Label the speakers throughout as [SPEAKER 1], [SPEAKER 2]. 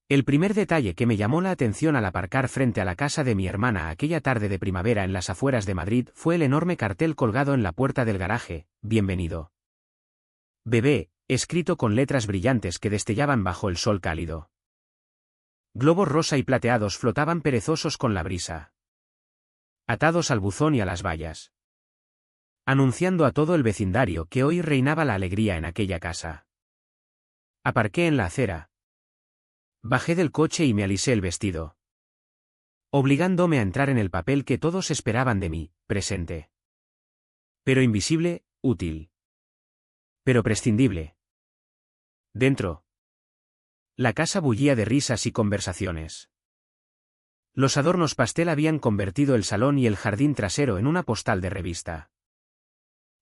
[SPEAKER 1] El primer detalle que me llamó la atención al aparcar frente a la casa de mi hermana aquella tarde de primavera en las afueras de Madrid fue el enorme cartel colgado en la puerta del garaje: «Bienvenido, bebé», escrito con letras brillantes que destellaban bajo el sol cálido. Globos rosa y plateados flotaban perezosos con la brisa, atados al buzón y a las vallas, anunciando a todo el vecindario que hoy reinaba la alegría en aquella casa. Aparqué en la acera. Bajé del coche y me alisé el vestido, obligándome a entrar en el papel que todos esperaban de mí: presente. Pero invisible, útil. Pero prescindible. Dentro. La casa bullía de risas y conversaciones. Los adornos pastel habían convertido el salón y el jardín trasero en una postal de revista.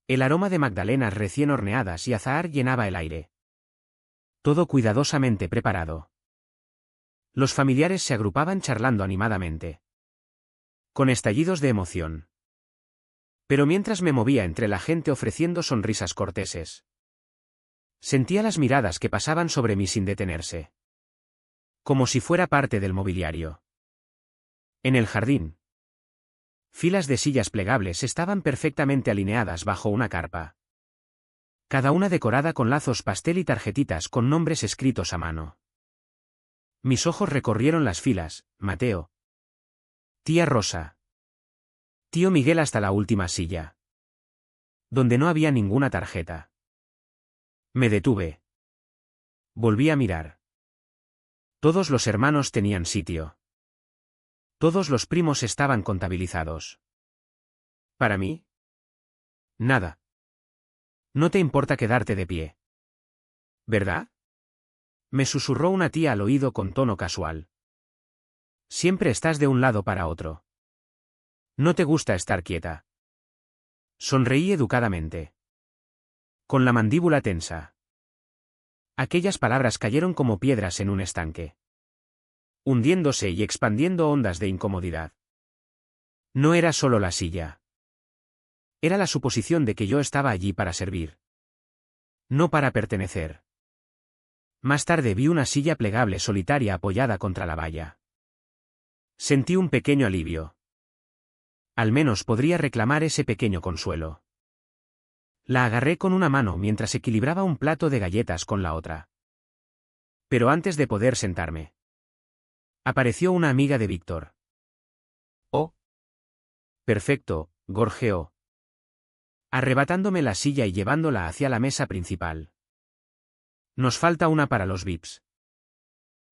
[SPEAKER 1] El aroma de magdalenas recién horneadas y azahar llenaba el aire. Todo cuidadosamente preparado. Los familiares se agrupaban charlando animadamente, con estallidos de emoción. Pero mientras me movía entre la gente ofreciendo sonrisas corteses, sentía las miradas que pasaban sobre mí sin detenerse, como si fuera parte del mobiliario. En el jardín, filas de sillas plegables estaban perfectamente alineadas bajo una carpa, cada una decorada con lazos pastel y tarjetitas con nombres escritos a mano. Mis ojos recorrieron las filas: Mateo, tía Rosa, tío Miguel, hasta la última silla, donde no había ninguna tarjeta. Me detuve. Volví a mirar. Todos los hermanos tenían sitio. Todos los primos estaban contabilizados. Para mí, nada. No te importa quedarte de pie, ¿verdad?, me susurró una tía al oído con tono casual. Siempre estás de un lado para otro. ¿No te gusta estar quieta? Sonreí educadamente, con la mandíbula tensa. Aquellas palabras cayeron como piedras en un estanque, hundiéndose y expandiendo ondas de incomodidad. No era solo la silla. Era la suposición de que yo estaba allí para servir, no para pertenecer. Más tarde vi una silla plegable solitaria apoyada contra la valla. Sentí un pequeño alivio. Al menos podría reclamar ese pequeño consuelo. La agarré con una mano mientras equilibraba un plato de galletas con la otra. Pero antes de poder sentarme, apareció una amiga de Víctor. «Oh, perfecto», gorjeó, arrebatándome la silla y llevándola hacia la mesa principal. «Nos falta una para los VIPs».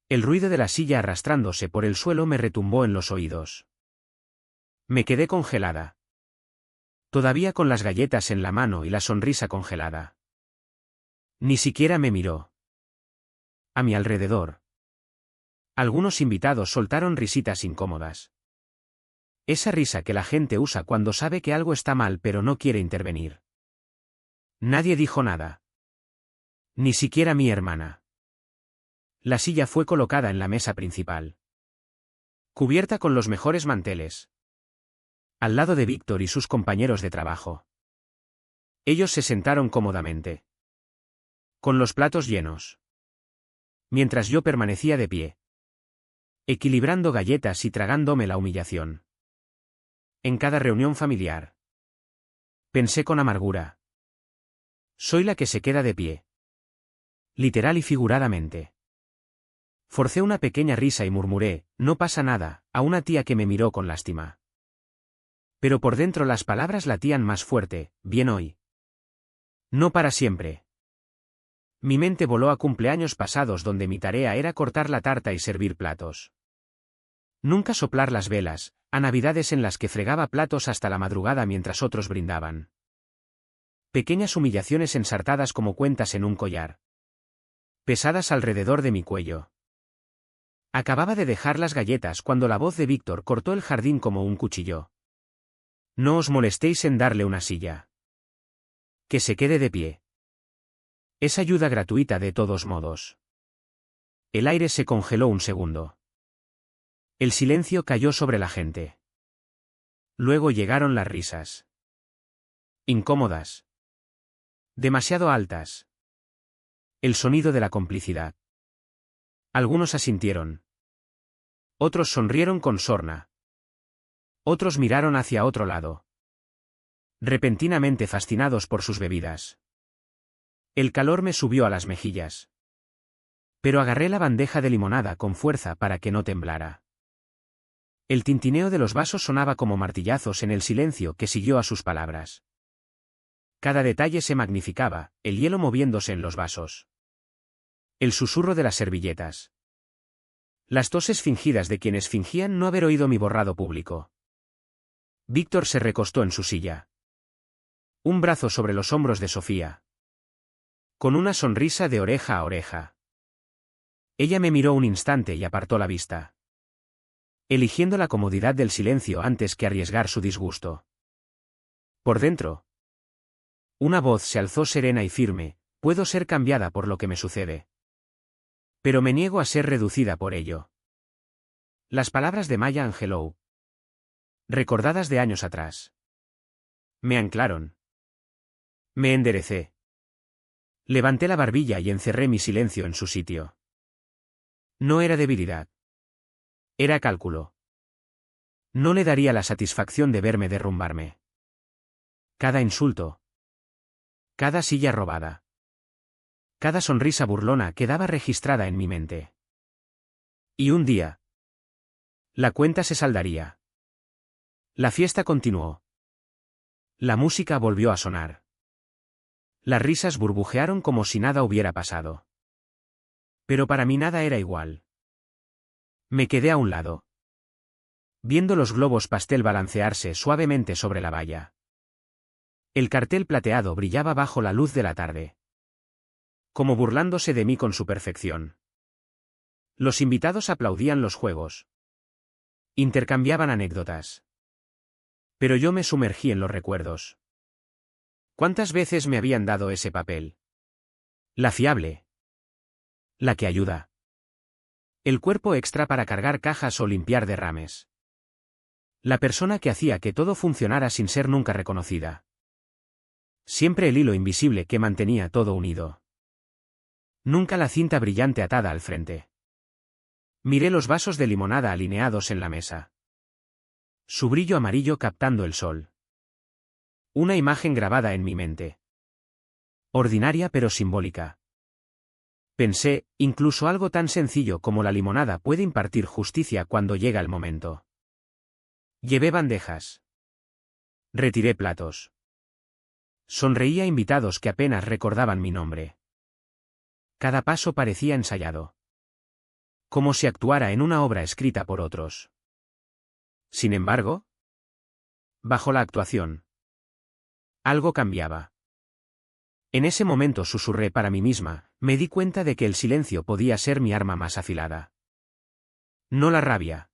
[SPEAKER 1] El ruido de la silla arrastrándose por el suelo me retumbó en los oídos. Me quedé congelada, todavía con las galletas en la mano y la sonrisa congelada. Ni siquiera me miró. A mi alrededor, algunos invitados soltaron risitas incómodas. Esa risa que la gente usa cuando sabe que algo está mal pero no quiere intervenir. Nadie dijo nada. Ni siquiera mi hermana. La silla fue colocada en la mesa principal, cubierta con los mejores manteles, al lado de Víctor y sus compañeros de trabajo. Ellos se sentaron cómodamente, con los platos llenos, mientras yo permanecía de pie, equilibrando galletas y tragándome la humillación. En cada reunión familiar, pensé con amargura: soy la que se queda de pie, literal y figuradamente. Forcé una pequeña risa y murmuré: «No pasa nada», a una tía que me miró con lástima. Pero por dentro las palabras latían más fuerte: «Bien hoy. No para siempre». Mi mente voló a cumpleaños pasados donde mi tarea era cortar la tarta y servir platos. Nunca soplar las velas, a navidades en las que fregaba platos hasta la madrugada mientras otros brindaban. Pequeñas humillaciones ensartadas como cuentas en un collar, pesadas alrededor de mi cuello. Acababa de dejar las galletas cuando la voz de Víctor cortó el jardín como un cuchillo. «No os molestéis en darle una silla. Que se quede de pie. Es ayuda gratuita de todos modos». El aire se congeló un segundo. El silencio cayó sobre la gente. Luego llegaron las risas. Incómodas. Demasiado altas. El sonido de la complicidad. Algunos asintieron. Otros sonrieron con sorna. Otros miraron hacia otro lado, repentinamente fascinados por sus bebidas. El calor me subió a las mejillas. Pero agarré la bandeja de limonada con fuerza para que no temblara. El tintineo de los vasos sonaba como martillazos en el silencio que siguió a sus palabras. Cada detalle se magnificaba, el hielo moviéndose en los vasos. El susurro de las servilletas. Las toses fingidas de quienes fingían no haber oído mi borrado público. Víctor se recostó en su silla. Un brazo sobre los hombros de Sofía. Con una sonrisa de oreja a oreja. Ella me miró un instante y apartó la vista, eligiendo la comodidad del silencio antes que arriesgar su disgusto. Por dentro, una voz se alzó serena y firme: puedo ser cambiada por lo que me sucede. Pero me niego a ser reducida por ello. Las palabras de Maya Angelou, recordadas de años atrás, me anclaron. Me enderecé. Levanté la barbilla y encerré mi silencio en su sitio. No era debilidad. Era cálculo. No le daría la satisfacción de verme derrumbarme. Cada insulto. Cada silla robada. Cada sonrisa burlona quedaba registrada en mi mente. Y un día, la cuenta se saldaría. La fiesta continuó. La música volvió a sonar. Las risas burbujearon como si nada hubiera pasado. Pero para mí nada era igual. Me quedé a un lado, viendo los globos pastel balancearse suavemente sobre la valla. El cartel plateado brillaba bajo la luz de la tarde, como burlándose de mí con su perfección. Los invitados aplaudían los juegos. Intercambiaban anécdotas. Pero yo me sumergí en los recuerdos. ¿Cuántas veces me habían dado ese papel? La fiable. La que ayuda. El cuerpo extra para cargar cajas o limpiar derrames. La persona que hacía que todo funcionara sin ser nunca reconocida. Siempre el hilo invisible que mantenía todo unido. Nunca la cinta brillante atada al frente. Miré los vasos de limonada alineados en la mesa. Su brillo amarillo captando el sol. Una imagen grabada en mi mente. Ordinaria pero simbólica. Pensé, incluso algo tan sencillo como la limonada puede impartir justicia cuando llega el momento. Llevé bandejas. Retiré platos. Sonreí a invitados que apenas recordaban mi nombre. Cada paso parecía ensayado. Como si actuara en una obra escrita por otros. Sin embargo, bajo la actuación, algo cambiaba. En ese momento susurré para mí misma, me di cuenta de que el silencio podía ser mi arma más afilada. No la rabia.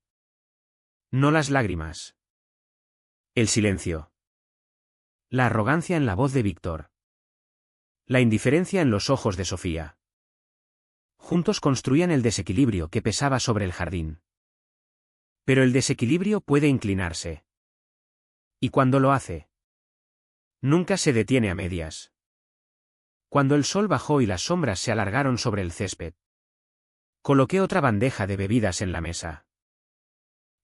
[SPEAKER 1] No las lágrimas. El silencio. La arrogancia en la voz de Víctor. La indiferencia en los ojos de Sofía. Juntos construían el desequilibrio que pesaba sobre el jardín. Pero el desequilibrio puede inclinarse. Y cuando lo hace, nunca se detiene a medias. Cuando el sol bajó y las sombras se alargaron sobre el césped, coloqué otra bandeja de bebidas en la mesa.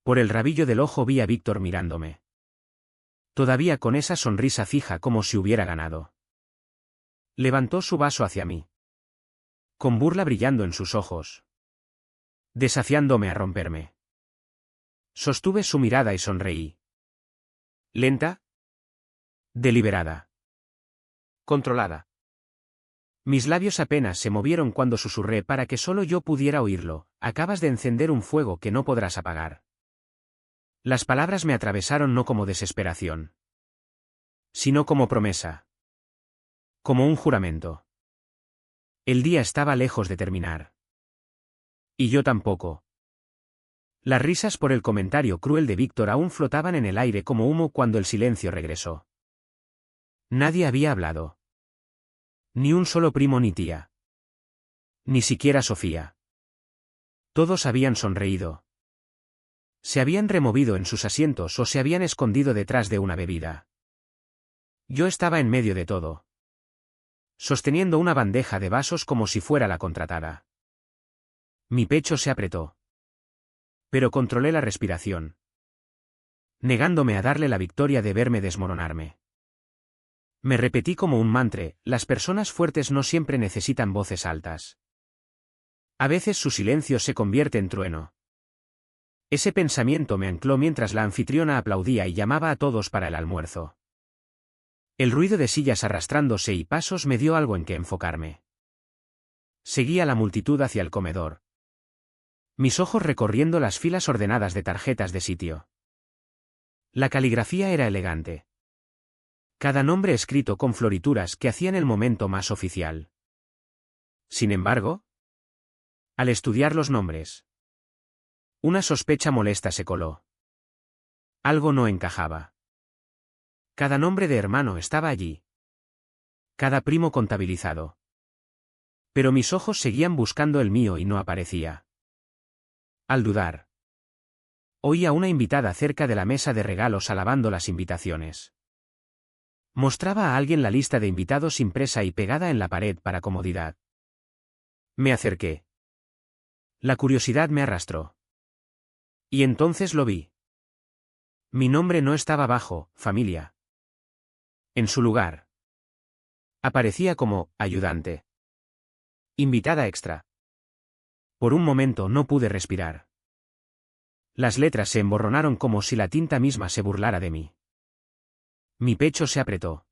[SPEAKER 1] Por el rabillo del ojo vi a Víctor mirándome. Todavía con esa sonrisa fija como si hubiera ganado. Levantó su vaso hacia mí, con burla brillando en sus ojos, desafiándome a romperme. Sostuve su mirada y sonreí. Lenta, deliberada, controlada. Mis labios apenas se movieron cuando susurré para que solo yo pudiera oírlo: acabas de encender un fuego que no podrás apagar. Las palabras me atravesaron no como desesperación, sino como promesa. Como un juramento. El día estaba lejos de terminar. Y yo tampoco. Las risas por el comentario cruel de Víctor aún flotaban en el aire como humo cuando el silencio regresó. Nadie había hablado. Ni un solo primo ni tía. Ni siquiera Sofía. Todos habían sonreído. Se habían removido en sus asientos o se habían escondido detrás de una bebida. Yo estaba en medio de todo, sosteniendo una bandeja de vasos como si fuera la contratada. Mi pecho se apretó. Pero controlé la respiración, negándome a darle la victoria de verme desmoronarme. Me repetí como un mantra: las personas fuertes no siempre necesitan voces altas. A veces su silencio se convierte en trueno. Ese pensamiento me ancló mientras la anfitriona aplaudía y llamaba a todos para el almuerzo. El ruido de sillas arrastrándose y pasos me dio algo en que enfocarme. Seguí a la multitud hacia el comedor, mis ojos recorriendo las filas ordenadas de tarjetas de sitio. La caligrafía era elegante. Cada nombre escrito con florituras que hacían el momento más oficial. Sin embargo, al estudiar los nombres, una sospecha molesta se coló. Algo no encajaba. Cada nombre de hermano estaba allí. Cada primo contabilizado. Pero mis ojos seguían buscando el mío y no aparecía. Al dudar, oí a una invitada cerca de la mesa de regalos alabando las invitaciones. Mostraba a alguien la lista de invitados impresa y pegada en la pared para comodidad. Me acerqué. La curiosidad me arrastró. Y entonces lo vi. Mi nombre no estaba bajo familia. En su lugar, aparecía como ayudante. Invitada extra. Por un momento no pude respirar. Las letras se emborronaron como si la tinta misma se burlara de mí. Mi pecho se apretó.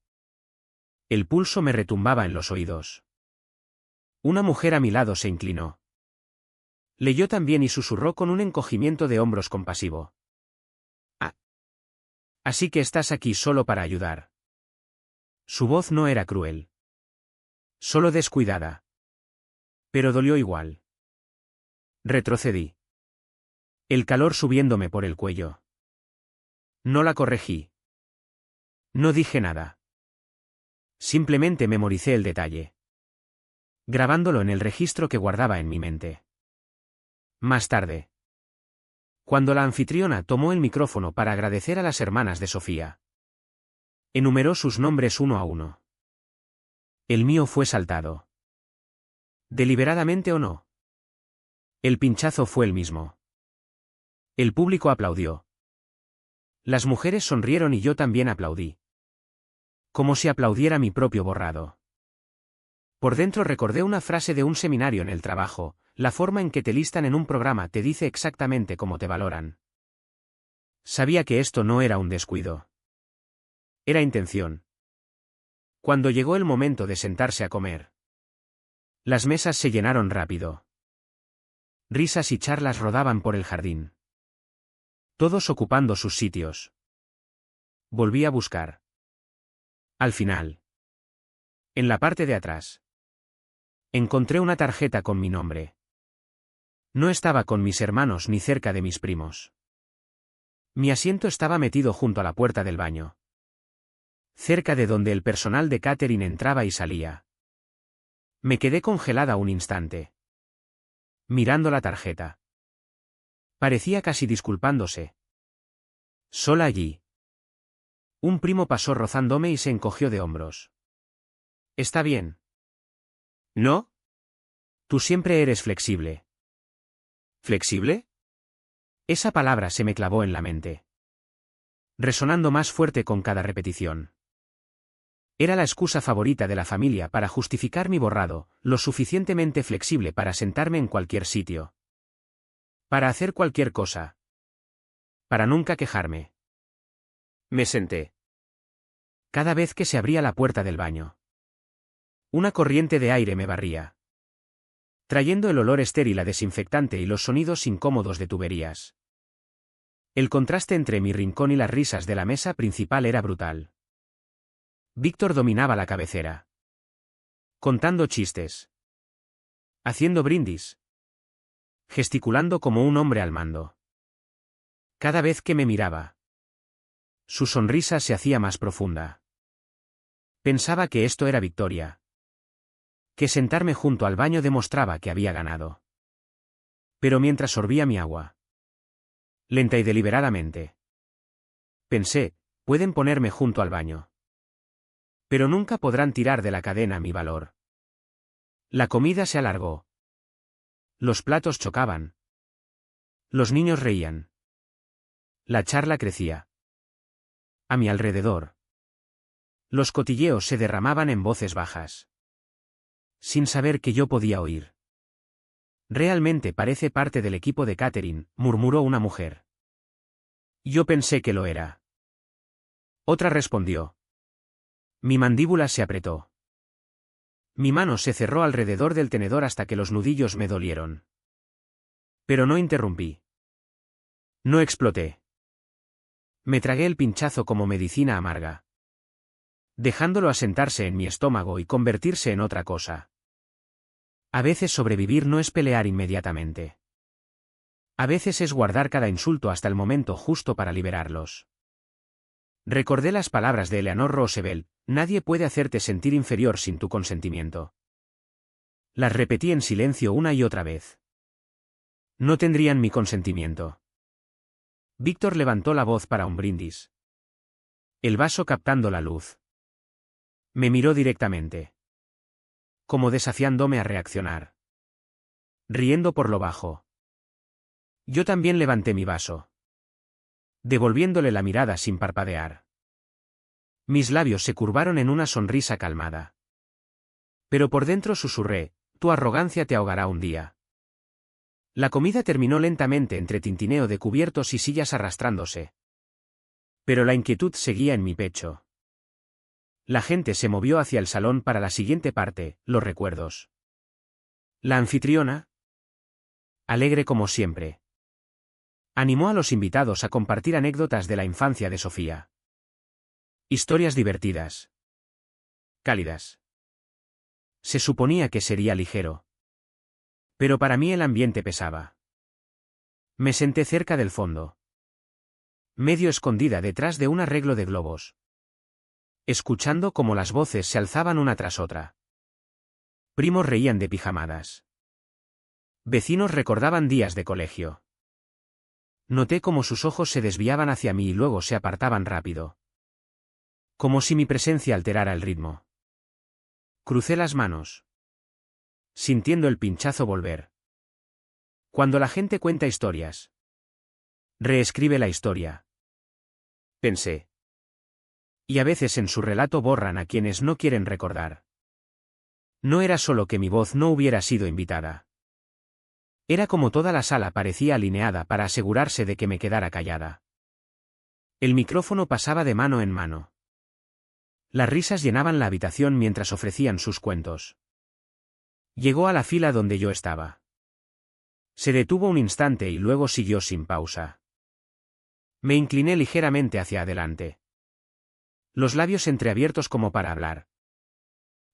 [SPEAKER 1] El pulso me retumbaba en los oídos. Una mujer a mi lado se inclinó. Leyó también y susurró con un encogimiento de hombros compasivo. Ah. Así que estás aquí solo para ayudar. Su voz no era cruel. Solo descuidada. Pero dolió igual. Retrocedí. El calor subiéndome por el cuello. No la corregí. No dije nada. Simplemente memoricé el detalle, grabándolo en el registro que guardaba en mi mente. Más tarde, cuando la anfitriona tomó el micrófono para agradecer a las hermanas de Sofía, enumeró sus nombres uno a uno. El mío fue saltado. ¿Deliberadamente o no? El pinchazo fue el mismo. El público aplaudió. Las mujeres sonrieron y yo también aplaudí. Como si aplaudiera mi propio borrado. Por dentro recordé una frase de un seminario en el trabajo: la forma en que te listan en un programa te dice exactamente cómo te valoran. Sabía que esto no era un descuido. Era intención. Cuando llegó el momento de sentarse a comer, las mesas se llenaron rápido. Risas y charlas rodaban por el jardín. Todos ocupando sus sitios. Volví a buscar. Al final, en la parte de atrás, encontré una tarjeta con mi nombre. No estaba con mis hermanos ni cerca de mis primos. Mi asiento estaba metido junto a la puerta del baño, cerca de donde el personal de catering entraba y salía. Me quedé congelada un instante, mirando la tarjeta. Parecía casi disculpándose. Sola allí. Un primo pasó rozándome y se encogió de hombros. ¿Está bien? ¿No? Tú siempre eres flexible. ¿Flexible? Esa palabra se me clavó en la mente, resonando más fuerte con cada repetición. Era la excusa favorita de la familia para justificar mi borrado: lo suficientemente flexible para sentarme en cualquier sitio. Para hacer cualquier cosa. Para nunca quejarme. Me senté. Cada vez que se abría la puerta del baño, una corriente de aire me barría, trayendo el olor estéril a desinfectante y los sonidos incómodos de tuberías. El contraste entre mi rincón y las risas de la mesa principal era brutal. Víctor dominaba la cabecera, contando chistes, haciendo brindis, gesticulando como un hombre al mando. Cada vez que me miraba, su sonrisa se hacía más profunda. Pensaba que esto era victoria, que sentarme junto al baño demostraba que había ganado. Pero mientras sorbía mi agua, lenta y deliberadamente, pensé: pueden ponerme junto al baño, pero nunca podrán tirar de la cadena mi valor. La comida se alargó. Los platos chocaban. Los niños reían. La charla crecía. A mi alrededor. Los cotilleos se derramaban en voces bajas. Sin saber que yo podía oír. Realmente parece parte del equipo de Catherine, murmuró una mujer. Yo pensé que lo era. Otra respondió. Mi mandíbula se apretó. Mi mano se cerró alrededor del tenedor hasta que los nudillos me dolieron. Pero no interrumpí. No exploté. Me tragué el pinchazo como medicina amarga, dejándolo asentarse en mi estómago y convertirse en otra cosa. A veces sobrevivir no es pelear inmediatamente. A veces es guardar cada insulto hasta el momento justo para liberarlos. Recordé las palabras de Eleanor Roosevelt: nadie puede hacerte sentir inferior sin tu consentimiento. Las repetí en silencio una y otra vez. No tendrían mi consentimiento. Víctor levantó la voz para un brindis. El vaso captando la luz. Me miró directamente, como desafiándome a reaccionar. Riendo por lo bajo. Yo también levanté mi vaso, devolviéndole la mirada sin parpadear. Mis labios se curvaron en una sonrisa calmada. Pero por dentro susurré: tu arrogancia te ahogará un día. La comida terminó lentamente entre tintineo de cubiertos y sillas arrastrándose. Pero la inquietud seguía en mi pecho. La gente se movió hacia el salón para la siguiente parte, los recuerdos. La anfitriona, alegre como siempre, animó a los invitados a compartir anécdotas de la infancia de Sofía. Historias divertidas. Cálidas. Se suponía que sería ligero. Pero para mí el ambiente pesaba. Me senté cerca del fondo, medio escondida detrás de un arreglo de globos, escuchando cómo las voces se alzaban una tras otra. Primos reían de pijamadas. Vecinos recordaban días de colegio. Noté cómo sus ojos se desviaban hacia mí y luego se apartaban rápido, como si mi presencia alterara el ritmo. Crucé las manos, sintiendo el pinchazo volver. Cuando la gente cuenta historias, reescribe la historia, pensé. Y a veces en su relato borran a quienes no quieren recordar. No era solo que mi voz no hubiera sido invitada. Era como toda la sala parecía alineada para asegurarse de que me quedara callada. El micrófono pasaba de mano en mano. Las risas llenaban la habitación mientras ofrecían sus cuentos. Llegó a la fila donde yo estaba. Se detuvo un instante y luego siguió sin pausa. Me incliné ligeramente hacia adelante, los labios entreabiertos como para hablar.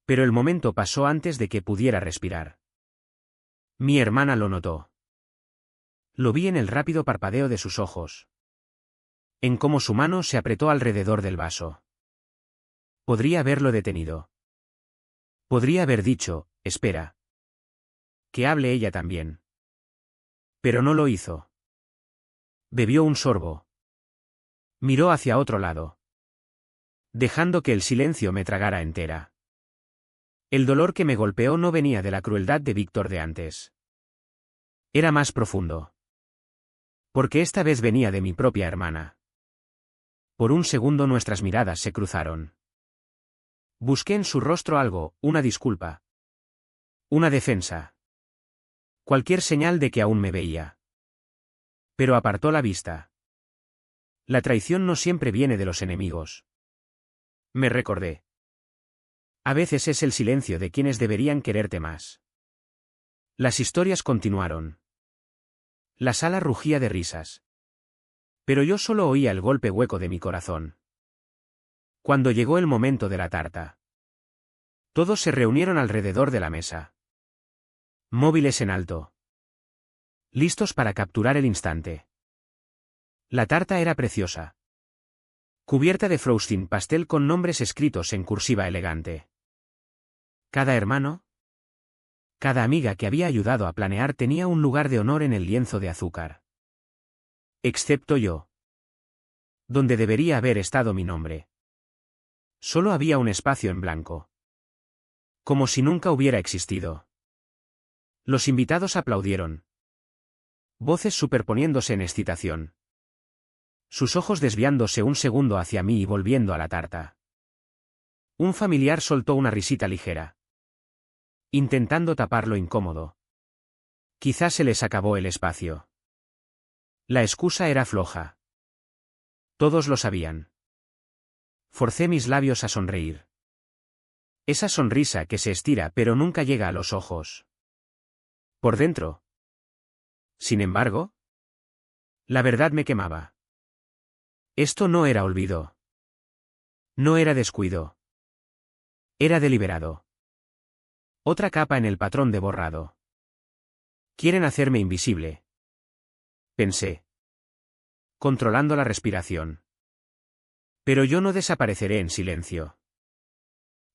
[SPEAKER 1] Pero el momento pasó antes de que pudiera respirar. Mi hermana lo notó. Lo vi en el rápido parpadeo de sus ojos, en cómo su mano se apretó alrededor del vaso. Podría haberlo detenido. Podría haber dicho: espera, que hable ella también. Pero no lo hizo. Bebió un sorbo. Miró hacia otro lado, dejando que el silencio me tragara entera. El dolor que me golpeó no venía de la crueldad de Víctor de antes. Era más profundo. Porque esta vez venía de mi propia hermana. Por un segundo nuestras miradas se cruzaron. Busqué en su rostro algo, una disculpa, una defensa, cualquier señal de que aún me veía. Pero apartó la vista. La traición no siempre viene de los enemigos. Me recordé. A veces es el silencio de quienes deberían quererte más. Las historias continuaron. La sala rugía de risas. Pero yo solo oía el golpe hueco de mi corazón. Cuando llegó el momento de la tarta, todos se reunieron alrededor de la mesa, móviles en alto, listos para capturar el instante. La tarta era preciosa, cubierta de frosting pastel con nombres escritos en cursiva elegante. Cada hermano, cada amiga que había ayudado a planear tenía un lugar de honor en el lienzo de azúcar. Excepto yo, donde debería haber estado mi nombre. Solo había un espacio en blanco, como si nunca hubiera existido. Los invitados aplaudieron. Voces superponiéndose en excitación. Sus ojos desviándose un segundo hacia mí y volviendo a la tarta. Un familiar soltó una risita ligera, intentando tapar lo incómodo. Quizás se les acabó el espacio. La excusa era floja. Todos lo sabían. Forcé mis labios a sonreír. Esa sonrisa que se estira pero nunca llega a los ojos. Por dentro. Sin embargo, la verdad me quemaba. Esto no era olvido. No era descuido. Era deliberado. Otra capa en el patrón de borrado. Quieren hacerme invisible. Pensé, controlando la respiración. Pero yo no desapareceré en silencio.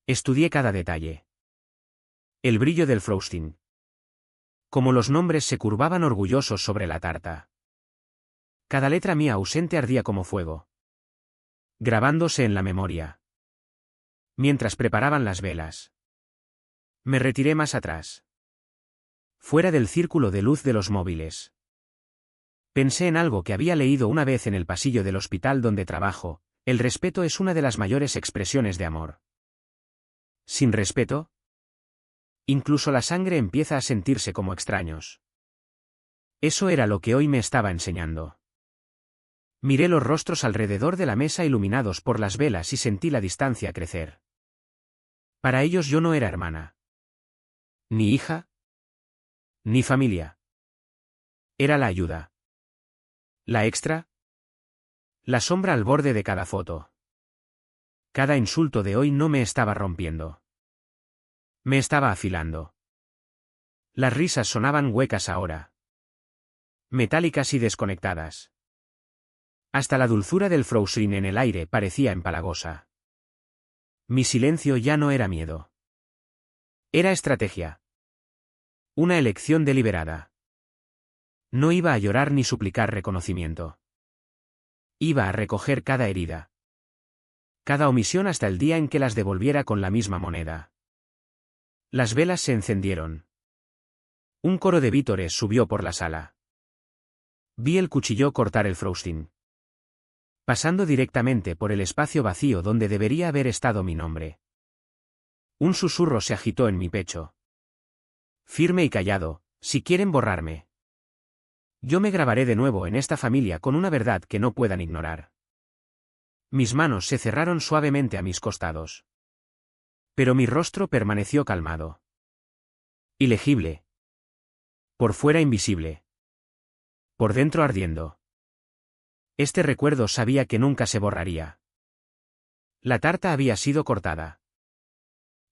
[SPEAKER 1] Estudié cada detalle. El brillo del frosting. Como los nombres se curvaban orgullosos sobre la tarta. Cada letra mía ausente ardía como fuego, grabándose en la memoria. Mientras preparaban las velas, me retiré más atrás, fuera del círculo de luz de los móviles. Pensé en algo que había leído una vez en el pasillo del hospital donde trabajo: el respeto es una de las mayores expresiones de amor. Sin respeto, incluso la sangre empieza a sentirse como extraños. Eso era lo que hoy me estaba enseñando. Miré los rostros alrededor de la mesa iluminados por las velas y sentí la distancia crecer. Para ellos yo no era hermana, ni hija, ni familia. Era la ayuda. La extra. La sombra al borde de cada foto. Cada insulto de hoy no me estaba rompiendo. Me estaba afilando. Las risas sonaban huecas ahora, metálicas y desconectadas. Hasta la dulzura del frosting en el aire parecía empalagosa. Mi silencio ya no era miedo. Era estrategia. Una elección deliberada. No iba a llorar ni suplicar reconocimiento. Iba a recoger cada herida. Cada omisión hasta el día en que las devolviera con la misma moneda. Las velas se encendieron. Un coro de vítores subió por la sala. Vi el cuchillo cortar el frosting, pasando directamente por el espacio vacío donde debería haber estado mi nombre. Un susurro se agitó en mi pecho. Firme y callado: si quieren borrarme, yo me grabaré de nuevo en esta familia con una verdad que no puedan ignorar. Mis manos se cerraron suavemente a mis costados. Pero mi rostro permaneció calmado. Ilegible. Por fuera invisible. Por dentro ardiendo. Este recuerdo sabía que nunca se borraría. La tarta había sido cortada.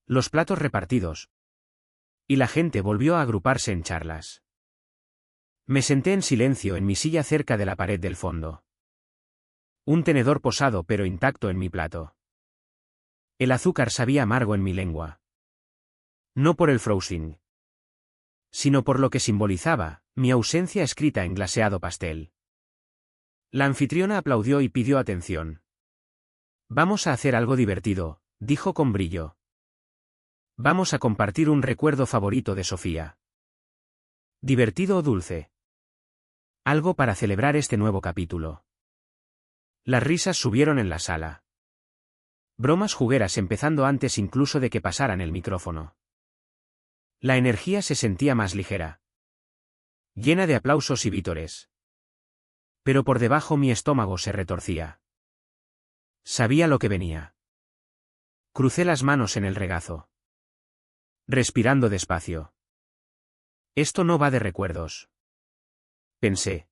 [SPEAKER 1] Los platos repartidos. Y la gente volvió a agruparse en charlas. Me senté en silencio en mi silla cerca de la pared del fondo. Un tenedor posado pero intacto en mi plato. El azúcar sabía amargo en mi lengua. No por el frosting, sino por lo que simbolizaba: mi ausencia escrita en glaseado pastel. La anfitriona aplaudió y pidió atención. Vamos a hacer algo divertido, dijo con brillo. Vamos a compartir un recuerdo favorito de Sofía. ¿Divertido o dulce? Algo para celebrar este nuevo capítulo. Las risas subieron en la sala. Bromas jugueras empezando antes incluso de que pasaran el micrófono. La energía se sentía más ligera, llena de aplausos y vítores. Pero por debajo mi estómago se retorcía. Sabía lo que venía. Crucé las manos en el regazo, respirando despacio. Esto no va de recuerdos, pensé,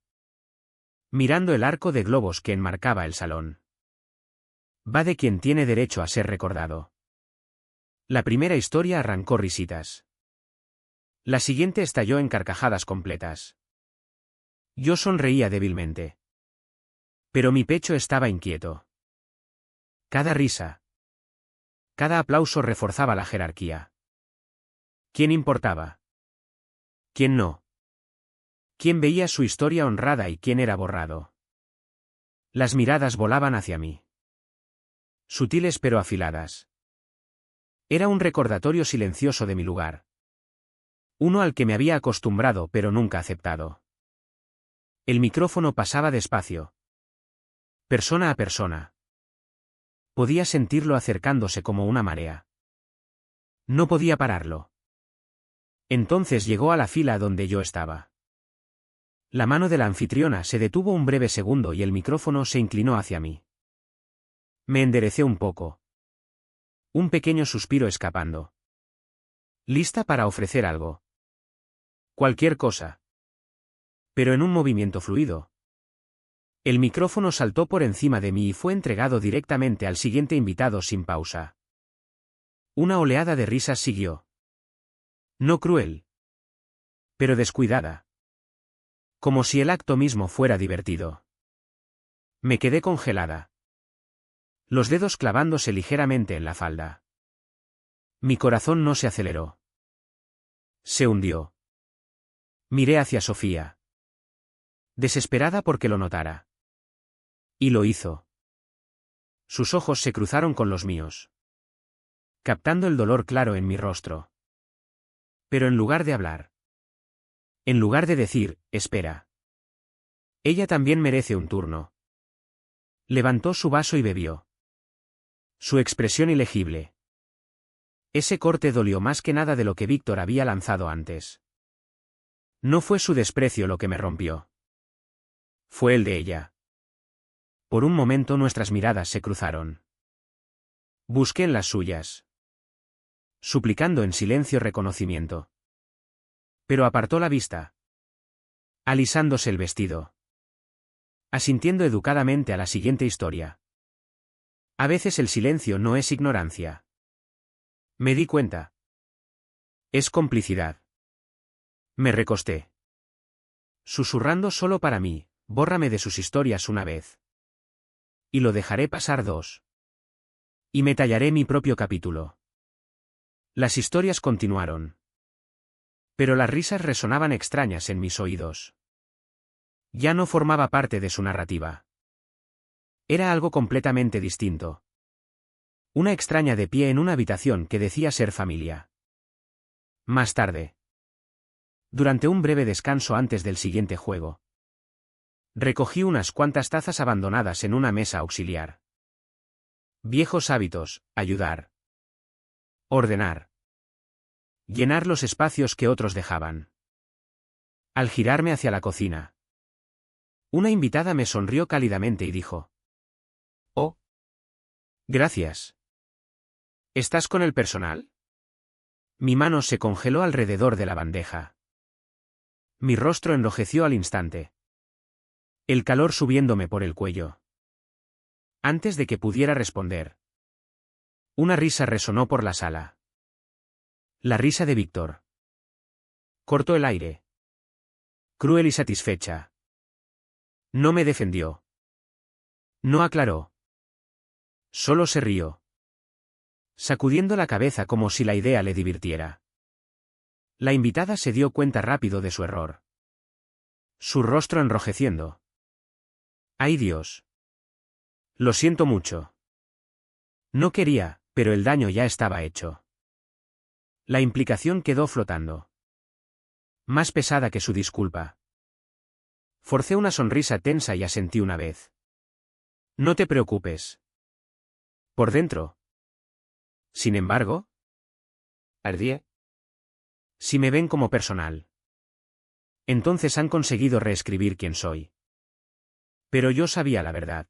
[SPEAKER 1] mirando el arco de globos que enmarcaba el salón. Va de quien tiene derecho a ser recordado. La primera historia arrancó risitas. La siguiente estalló en carcajadas completas. Yo sonreía débilmente. Pero mi pecho estaba inquieto. Cada risa, cada aplauso reforzaba la jerarquía. ¿Quién importaba? ¿Quién no? ¿Quién veía su historia honrada y quién era borrado? Las miradas volaban hacia mí. Sutiles pero afiladas. Era un recordatorio silencioso de mi lugar. Uno al que me había acostumbrado pero nunca aceptado. El micrófono pasaba despacio. Persona a persona. Podía sentirlo acercándose como una marea. No podía pararlo. Entonces llegó a la fila donde yo estaba. La mano de la anfitriona se detuvo un breve segundo y el micrófono se inclinó hacia mí. Me enderecé un poco. Un pequeño suspiro escapando. ¿Lista para ofrecer algo? Cualquier cosa. Pero en un movimiento fluido. El micrófono saltó por encima de mí y fue entregado directamente al siguiente invitado sin pausa. Una oleada de risas siguió. No cruel. Pero descuidada. Como si el acto mismo fuera divertido. Me quedé congelada. Los dedos clavándose ligeramente en la falda. Mi corazón no se aceleró. Se hundió. Miré hacia Sofía. Desesperada porque lo notara. Y lo hizo. Sus ojos se cruzaron con los míos. Captando el dolor claro en mi rostro. Pero en lugar de hablar. En lugar de decir, espera. Ella también merece un turno. Levantó su vaso y bebió. Su expresión ilegible. Ese corte dolió más que nada de lo que Víctor había lanzado antes. No fue su desprecio lo que me rompió. Fue el de ella. Por un momento nuestras miradas se cruzaron. Busqué en las suyas. Suplicando en silencio reconocimiento. Pero apartó la vista. Alisándose el vestido. Asintiendo educadamente a la siguiente historia. A veces el silencio no es ignorancia. Me di cuenta. Es complicidad. Me recosté. Susurrando solo para mí, bórrame de sus historias una vez. Y lo dejaré pasar dos. Y me tallaré mi propio capítulo. Las historias continuaron. Pero las risas resonaban extrañas en mis oídos. Ya no formaba parte de su narrativa. Era algo completamente distinto. Una extraña de pie en una habitación que decía ser familia. Más tarde. Durante un breve descanso antes del siguiente juego. Recogí unas cuantas tazas abandonadas en una mesa auxiliar. Viejos hábitos, ayudar. Ordenar. Llenar los espacios que otros dejaban. Al girarme hacia la cocina. Una invitada me sonrió cálidamente y dijo. Oh. Gracias. ¿Estás con el personal? Mi mano se congeló alrededor de la bandeja. Mi rostro enrojeció al instante. El calor subiéndome por el cuello. Antes de que pudiera responder. Una risa resonó por la sala. La risa de Víctor. Cortó el aire. Cruel y satisfecha. No me defendió. No aclaró. Solo se rió. Sacudiendo la cabeza como si la idea le divirtiera. La invitada se dio cuenta rápido de su error. Su rostro enrojeciendo. ¡Ay Dios! Lo siento mucho. No quería, pero el daño ya estaba hecho. La implicación quedó flotando. Más pesada que su disculpa. Forcé una sonrisa tensa y asentí una vez. No te preocupes. Por dentro. Sin embargo. Ardía. Si me ven como personal. Entonces han conseguido reescribir quién soy. Pero yo sabía la verdad.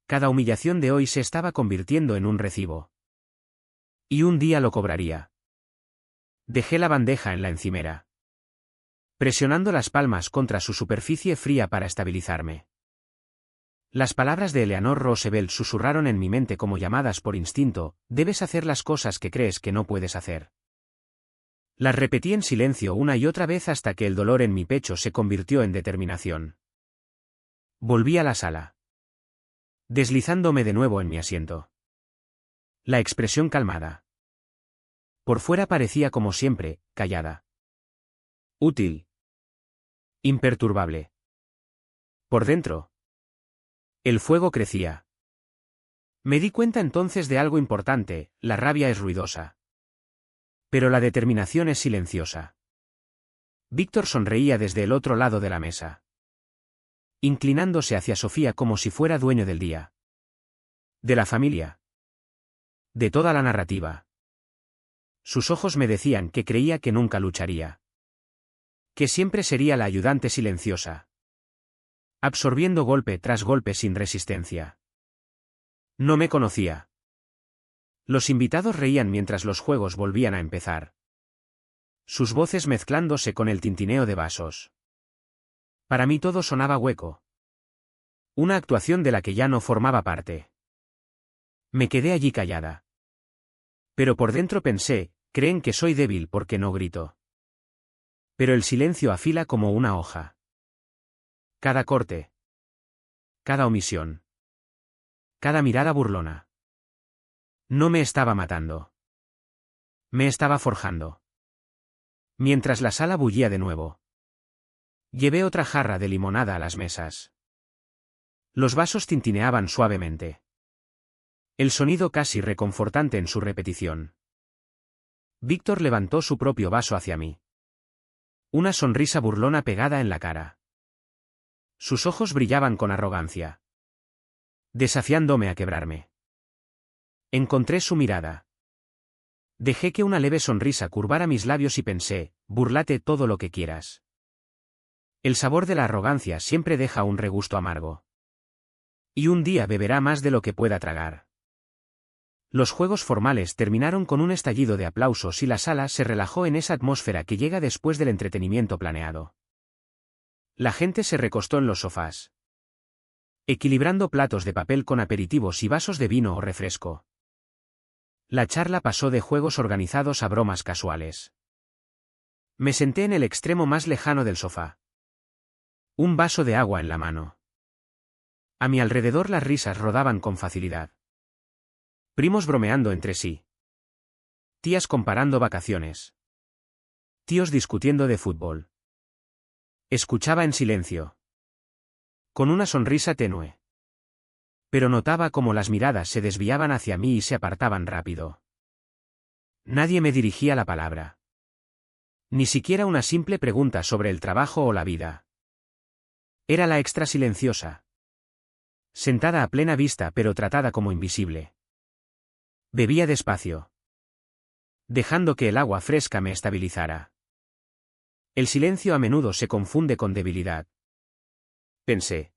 [SPEAKER 1] Cada humillación de hoy se estaba convirtiendo en un recibo. Y un día lo cobraría. Dejé la bandeja en la encimera. Presionando las palmas contra su superficie fría para estabilizarme. Las palabras de Eleanor Roosevelt susurraron en mi mente como llamadas por instinto: debes hacer las cosas que crees que no puedes hacer. Las repetí en silencio una y otra vez hasta que el dolor en mi pecho se convirtió en determinación. Volví a la sala. Deslizándome de nuevo en mi asiento. La expresión calmada. Por fuera parecía como siempre, callada. Útil. Imperturbable. Por dentro. El fuego crecía. Me di cuenta entonces de algo importante: la rabia es ruidosa. Pero la determinación es silenciosa. Víctor sonreía desde el otro lado de la mesa, inclinándose hacia Sofía como si fuera dueño del día. De la familia. De toda la narrativa. Sus ojos me decían que creía que nunca lucharía. Que siempre sería la ayudante silenciosa. Absorbiendo golpe tras golpe sin resistencia. No me conocía. Los invitados reían mientras los juegos volvían a empezar. Sus voces mezclándose con el tintineo de vasos. Para mí todo sonaba hueco. Una actuación de la que ya no formaba parte. Me quedé allí callada. Pero por dentro pensé, creen que soy débil porque no grito. Pero el silencio afila como una hoja. Cada corte. Cada omisión. Cada mirada burlona. No me estaba matando. Me estaba forjando. Mientras la sala bullía de nuevo. Llevé otra jarra de limonada a las mesas. Los vasos tintineaban suavemente. El sonido casi reconfortante en su repetición. Víctor levantó su propio vaso hacia mí. Una sonrisa burlona pegada en la cara. Sus ojos brillaban con arrogancia. Desafiándome a quebrarme. Encontré su mirada. Dejé que una leve sonrisa curvara mis labios y pensé, búrlate todo lo que quieras. El sabor de la arrogancia siempre deja un regusto amargo. Y un día beberá más de lo que pueda tragar. Los juegos formales terminaron con un estallido de aplausos y la sala se relajó en esa atmósfera que llega después del entretenimiento planeado. La gente se recostó en los sofás, equilibrando platos de papel con aperitivos y vasos de vino o refresco. La charla pasó de juegos organizados a bromas casuales. Me senté en el extremo más lejano del sofá. Un vaso de agua en la mano. A mi alrededor las risas rodaban con facilidad. Primos bromeando entre sí. Tías comparando vacaciones. Tíos discutiendo de fútbol. Escuchaba en silencio. Con una sonrisa tenue. Pero notaba cómo las miradas se desviaban hacia mí y se apartaban rápido. Nadie me dirigía la palabra. Ni siquiera una simple pregunta sobre el trabajo o la vida. Era la extra silenciosa. Sentada a plena vista pero tratada como invisible. Bebía despacio. Dejando que el agua fresca me estabilizara. El silencio a menudo se confunde con debilidad. Pensé.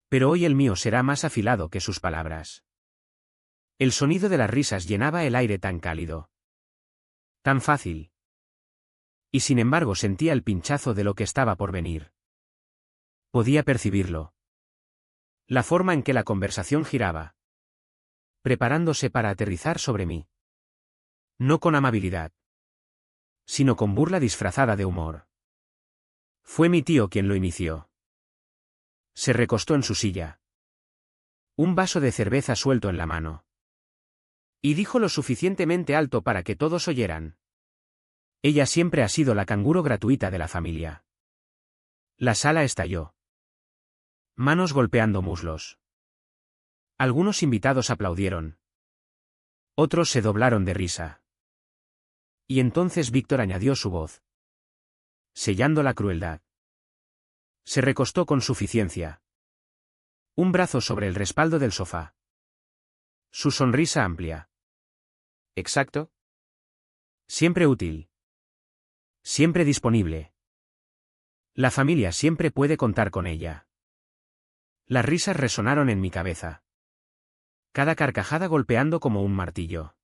[SPEAKER 1] Pero hoy el mío será más afilado que sus palabras. El sonido de las risas llenaba el aire tan cálido. Tan fácil. Y sin embargo sentía el pinchazo de lo que estaba por venir. Podía percibirlo. La forma en que la conversación giraba. Preparándose para aterrizar sobre mí. No con amabilidad. Sino con burla disfrazada de humor. Fue mi tío quien lo inició. Se recostó en su silla. Un vaso de cerveza suelto en la mano. Y dijo lo suficientemente alto para que todos oyeran. Ella siempre ha sido la canguro gratuita de la familia. La sala estalló. Manos golpeando muslos. Algunos invitados aplaudieron. Otros se doblaron de risa. Y entonces Víctor añadió su voz. Sellando la crueldad. Se recostó con suficiencia. Un brazo sobre el respaldo del sofá. Su sonrisa amplia. Exacto. Siempre útil. Siempre disponible. La familia siempre puede contar con ella. Las risas resonaron en mi cabeza. Cada carcajada golpeando como un martillo.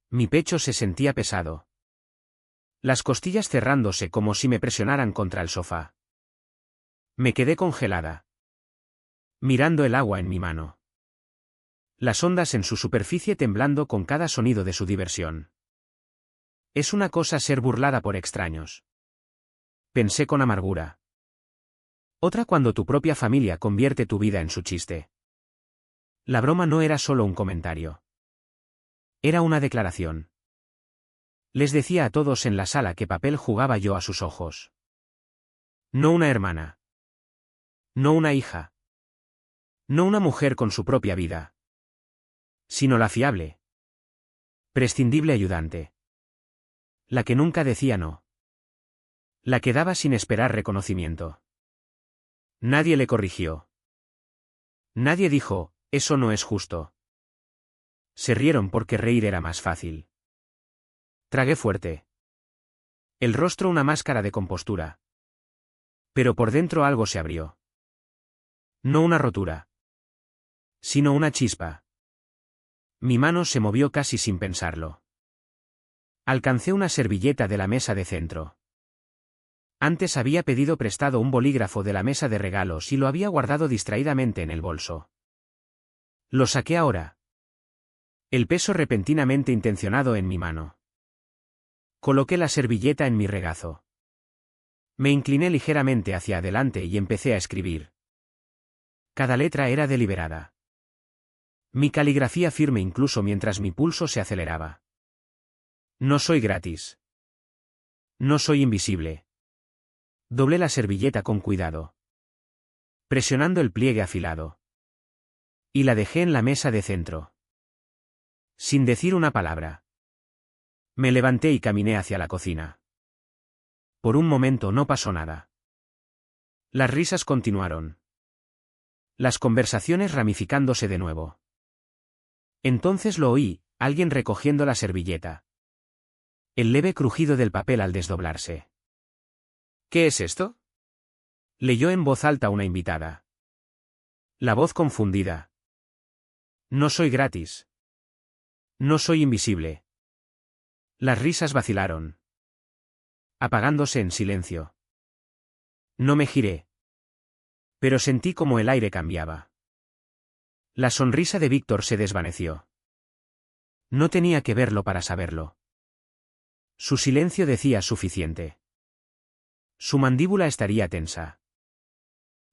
[SPEAKER 1] Mi pecho se sentía pesado. Las costillas cerrándose como si me presionaran contra el sofá. Me quedé congelada. Mirando el agua en mi mano. Las ondas en su superficie temblando con cada sonido de su diversión. Es una cosa ser burlada por extraños. Pensé con amargura. Otra cuando tu propia familia convierte tu vida en su chiste. La broma no era solo un comentario. Era una declaración. Les decía a todos en la sala qué papel jugaba yo a sus ojos. No una hermana. No una hija. No una mujer con su propia vida. Sino la fiable. Prescindible ayudante. La que nunca decía no. La que daba sin esperar reconocimiento. Nadie le corrigió. Nadie dijo, eso no es justo. Se rieron porque reír era más fácil. Tragué fuerte. El rostro una máscara de compostura. Pero por dentro algo se abrió. No una rotura, sino una chispa. Mi mano se movió casi sin pensarlo. Alcancé una servilleta de la mesa de centro. Antes había pedido prestado un bolígrafo de la mesa de regalos y lo había guardado distraídamente en el bolso. Lo saqué ahora. El peso repentinamente intencionado en mi mano. Coloqué la servilleta en mi regazo. Me incliné ligeramente hacia adelante y empecé a escribir. Cada letra era deliberada. Mi caligrafía firme incluso mientras mi pulso se aceleraba. No soy gratis. No soy invisible. Doblé la servilleta con cuidado, presionando el pliegue afilado. Y la dejé en la mesa de centro. Sin decir una palabra. Me levanté y caminé hacia la cocina. Por un momento no pasó nada. Las risas continuaron. Las conversaciones ramificándose de nuevo. Entonces lo oí, alguien recogiendo la servilleta. El leve crujido del papel al desdoblarse. ¿Qué es esto?, leyó en voz alta una invitada. La voz confundida. No soy gratis. No soy invisible. Las risas vacilaron, apagándose en silencio. No me giré. Pero sentí como el aire cambiaba. La sonrisa de Víctor se desvaneció. No tenía que verlo para saberlo. Su silencio decía suficiente. Su mandíbula estaría tensa.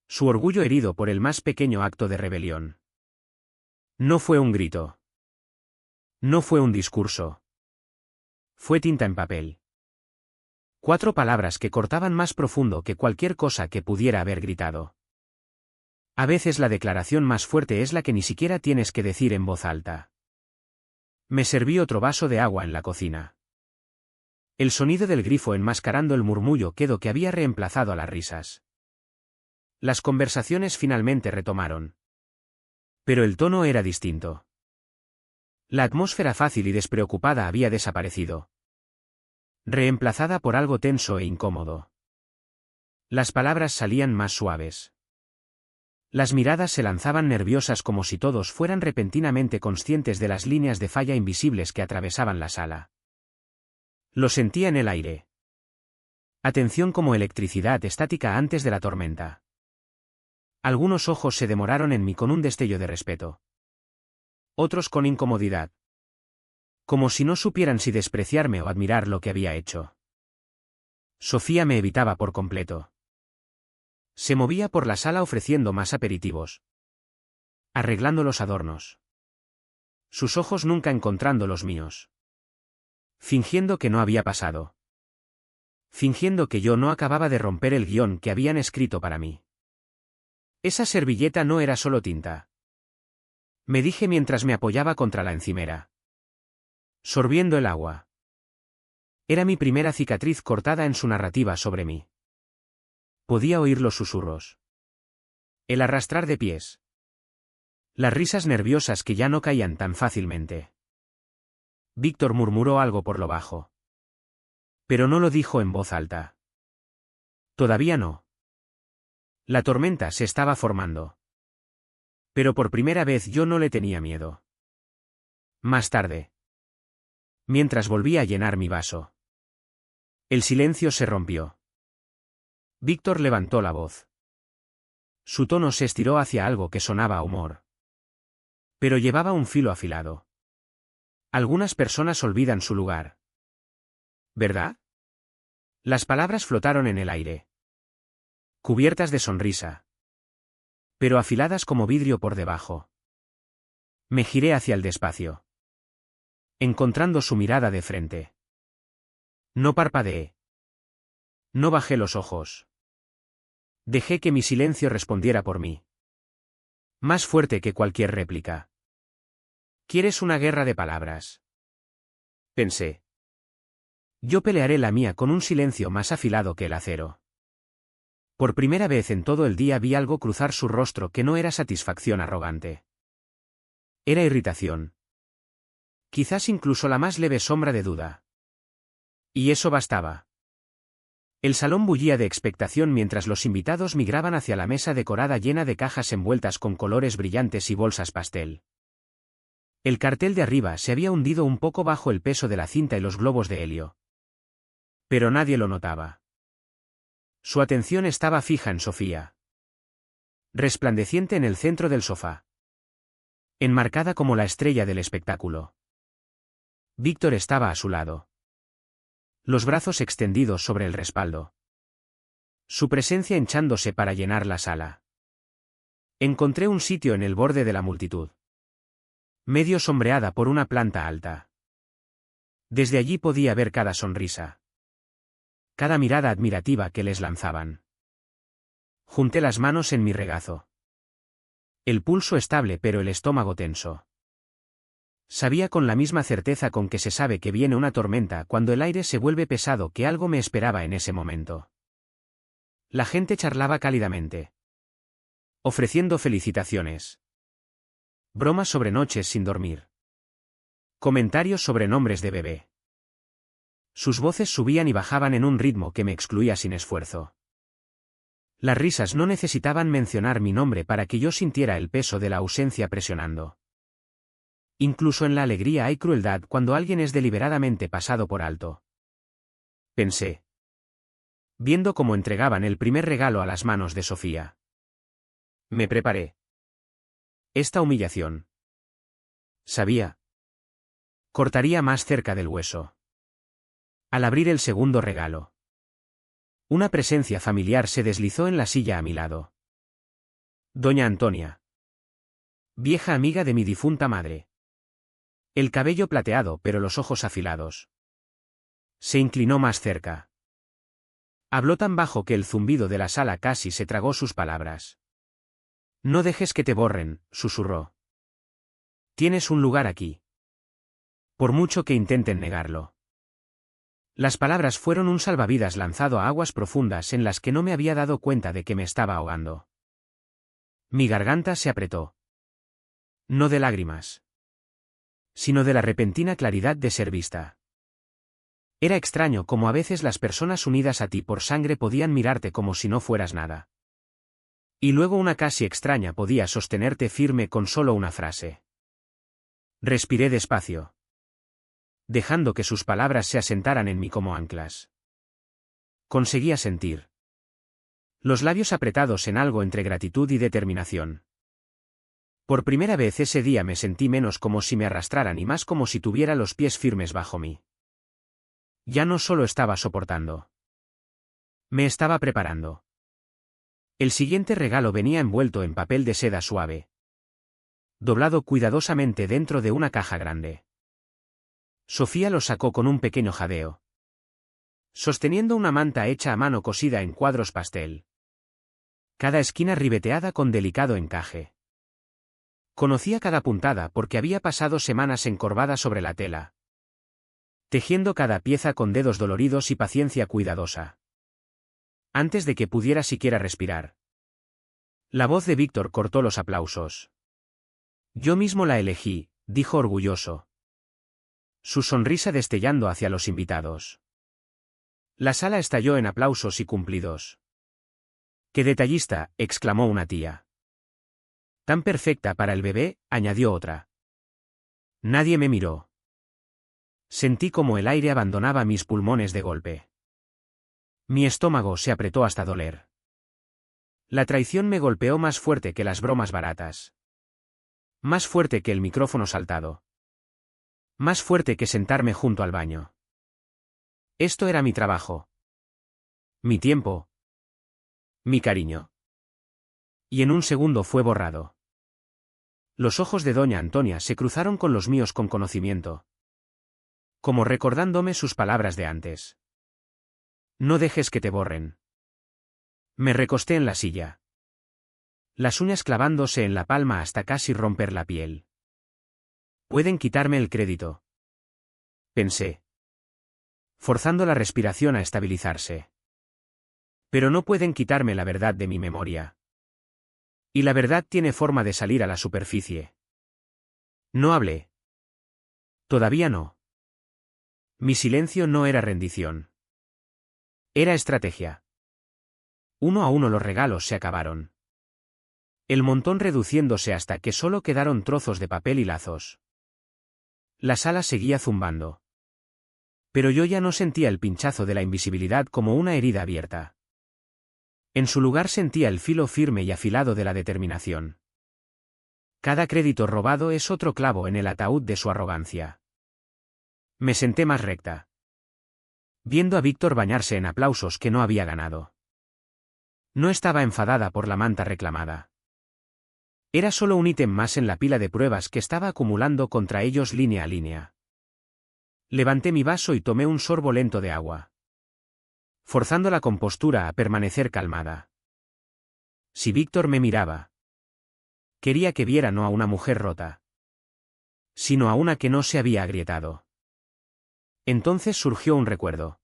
[SPEAKER 1] Su orgullo herido por el más pequeño acto de rebelión. No fue un grito. No fue un discurso. Fue tinta en papel. 4 palabras que cortaban más profundo que cualquier cosa que pudiera haber gritado. A veces la declaración más fuerte es la que ni siquiera tienes que decir en voz alta. Me serví otro vaso de agua en la cocina. El sonido del grifo enmascarando el murmullo quedo que había reemplazado a las risas. Las conversaciones finalmente retomaron. Pero el tono era distinto. La atmósfera fácil y despreocupada había desaparecido. Reemplazada por algo tenso e incómodo. Las palabras salían más suaves. Las miradas se lanzaban nerviosas como si todos fueran repentinamente conscientes de las líneas de falla invisibles que atravesaban la sala. Lo sentía en el aire. Atención como electricidad estática antes de la tormenta. Algunos ojos se demoraron en mí con un destello de respeto. Otros con incomodidad. Como si no supieran si despreciarme o admirar lo que había hecho. Sofía me evitaba por completo. Se movía por la sala ofreciendo más aperitivos. Arreglando los adornos. Sus ojos nunca encontrando los míos. Fingiendo que no había pasado. Fingiendo que yo no acababa de romper el guión que habían escrito para mí. Esa servilleta no era solo tinta. Me dije mientras me apoyaba contra la encimera. Sorbiendo el agua. Era mi primera cicatriz cortada en su narrativa sobre mí. Podía oír los susurros. El arrastrar de pies. Las risas nerviosas que ya no caían tan fácilmente. Víctor murmuró algo por lo bajo. Pero no lo dijo en voz alta. Todavía no. La tormenta se estaba formando. Pero por primera vez yo no le tenía miedo. Más tarde. Mientras volvía a llenar mi vaso. El silencio se rompió. Víctor levantó la voz. Su tono se estiró hacia algo que sonaba a humor. Pero llevaba un filo afilado. Algunas personas olvidan su lugar. ¿Verdad? Las palabras flotaron en el aire. Cubiertas de sonrisa. Pero afiladas como vidrio por debajo. Me giré hacia el despacio. Encontrando su mirada de frente. No parpadeé. No bajé los ojos. Dejé que mi silencio respondiera por mí. Más fuerte que cualquier réplica. ¿Quieres una guerra de palabras?, pensé. Yo pelearé la mía con un silencio más afilado que el acero. Por primera vez en todo el día vi algo cruzar su rostro que no era satisfacción arrogante. Era irritación. Quizás incluso la más leve sombra de duda. Y eso bastaba. El salón bullía de expectación mientras los invitados migraban hacia la mesa decorada llena de cajas envueltas con colores brillantes y bolsas pastel. El cartel de arriba se había hundido un poco bajo el peso de la cinta y los globos de helio. Pero nadie lo notaba. Su atención estaba fija en Sofía. Resplandeciente en el centro del sofá. Enmarcada como la estrella del espectáculo. Víctor estaba a su lado. Los brazos extendidos sobre el respaldo. Su presencia hinchándose para llenar la sala. Encontré un sitio en el borde de la multitud. Medio sombreada por una planta alta. Desde allí podía ver cada sonrisa. Cada mirada admirativa que les lanzaban. Junté las manos en mi regazo. El pulso estable pero el estómago tenso. Sabía con la misma certeza con que se sabe que viene una tormenta cuando el aire se vuelve pesado que algo me esperaba en ese momento. La gente charlaba cálidamente. Ofreciendo felicitaciones. Bromas sobre noches sin dormir. Comentarios sobre nombres de bebé. Sus voces subían y bajaban en un ritmo que me excluía sin esfuerzo. Las risas no necesitaban mencionar mi nombre para que yo sintiera el peso de la ausencia presionando. Incluso en la alegría hay crueldad cuando alguien es deliberadamente pasado por alto. Pensé. Viendo cómo entregaban el primer regalo a las manos de Sofía. Me preparé. Esta humillación. Sabía. Cortaría más cerca del hueso. Al abrir el segundo regalo. Una presencia familiar se deslizó en la silla a mi lado. Doña Antonia. Vieja amiga de mi difunta madre. El cabello plateado pero los ojos afilados. Se inclinó más cerca. Habló tan bajo que el zumbido de la sala casi se tragó sus palabras. No dejes que te borren, susurró. Tienes un lugar aquí. Por mucho que intenten negarlo. Las palabras fueron un salvavidas lanzado a aguas profundas en las que no me había dado cuenta de que me estaba ahogando. Mi garganta se apretó. No de lágrimas. Sino de la repentina claridad de ser vista. Era extraño como a veces las personas unidas a ti por sangre podían mirarte como si no fueras nada. Y luego una casi extraña podía sostenerte firme con solo una frase. Respiré despacio. Dejando que sus palabras se asentaran en mí como anclas. Conseguía sentir. Los labios apretados en algo entre gratitud y determinación. Por primera vez ese día me sentí menos como si me arrastraran y más como si tuviera los pies firmes bajo mí. Ya no solo estaba soportando. Me estaba preparando. El siguiente regalo venía envuelto en papel de seda suave. Doblado cuidadosamente dentro de una caja grande. Sofía lo sacó con un pequeño jadeo. Sosteniendo una manta hecha a mano cosida en cuadros pastel. Cada esquina ribeteada con delicado encaje. Conocía cada puntada porque había pasado semanas encorvada sobre la tela. Tejiendo cada pieza con dedos doloridos y paciencia cuidadosa. Antes de que pudiera siquiera respirar. La voz de Víctor cortó los aplausos. Yo mismo la elegí, dijo orgulloso. Su sonrisa destellando hacia los invitados. La sala estalló en aplausos y cumplidos. ¡Qué detallista!, exclamó una tía. Tan perfecta para el bebé, añadió otra. Nadie me miró. Sentí como el aire abandonaba mis pulmones de golpe. Mi estómago se apretó hasta doler. La traición me golpeó más fuerte que las bromas baratas. Más fuerte que el micrófono saltado. Más fuerte que sentarme junto al baño. Esto era mi trabajo. Mi tiempo. Mi cariño. Y en un segundo fue borrado. Los ojos de doña Antonia se cruzaron con los míos con conocimiento. Como recordándome sus palabras de antes. No dejes que te borren. Me recosté en la silla. Las uñas clavándose en la palma hasta casi romper la piel. Pueden quitarme el crédito. Pensé. forzando la respiración a estabilizarse. Pero no pueden quitarme la verdad de mi memoria. Y la verdad tiene forma de salir a la superficie. No hablé. Todavía no. Mi silencio no era rendición. Era estrategia. Uno a uno los regalos se acabaron. El montón reduciéndose hasta que solo quedaron trozos de papel y lazos. La sala seguía zumbando. Pero yo ya no sentía el pinchazo de la invisibilidad como una herida abierta. En su lugar sentía el filo firme y afilado de la determinación. Cada crédito robado es otro clavo en el ataúd de su arrogancia. Me senté más recta, viendo a Víctor bañarse en aplausos que no había ganado. No estaba enfadada por la manta reclamada. Era solo un ítem más en la pila de pruebas que estaba acumulando contra ellos línea a línea. Levanté mi vaso y tomé un sorbo lento de agua, forzando la compostura a permanecer calmada. Si Víctor me miraba, quería que viera no a una mujer rota, sino a una que no se había agrietado. Entonces surgió un recuerdo.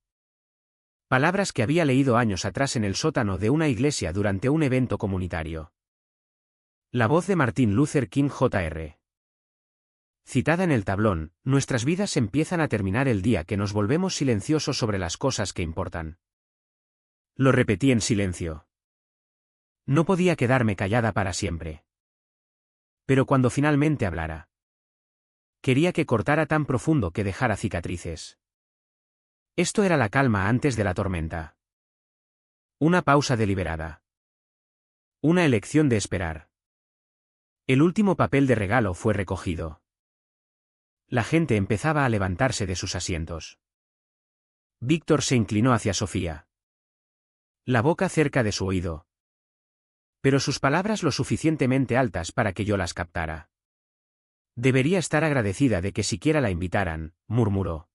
[SPEAKER 1] Palabras que había leído años atrás en el sótano de una iglesia durante un evento comunitario. La voz de Martin Luther King Jr. Citada en el tablón, nuestras vidas empiezan a terminar el día que nos volvemos silenciosos sobre las cosas que importan. Lo repetí en silencio. No podía quedarme callada para siempre. Pero cuando finalmente hablara, quería que cortara tan profundo que dejara cicatrices. Esto era la calma antes de la tormenta. Una pausa deliberada. Una elección de esperar. El último papel de regalo fue recogido. La gente empezaba a levantarse de sus asientos. Víctor se inclinó hacia Sofía, la boca cerca de su oído, pero sus palabras lo suficientemente altas para que yo las captara. Debería estar agradecida de que siquiera la invitaran, murmuró.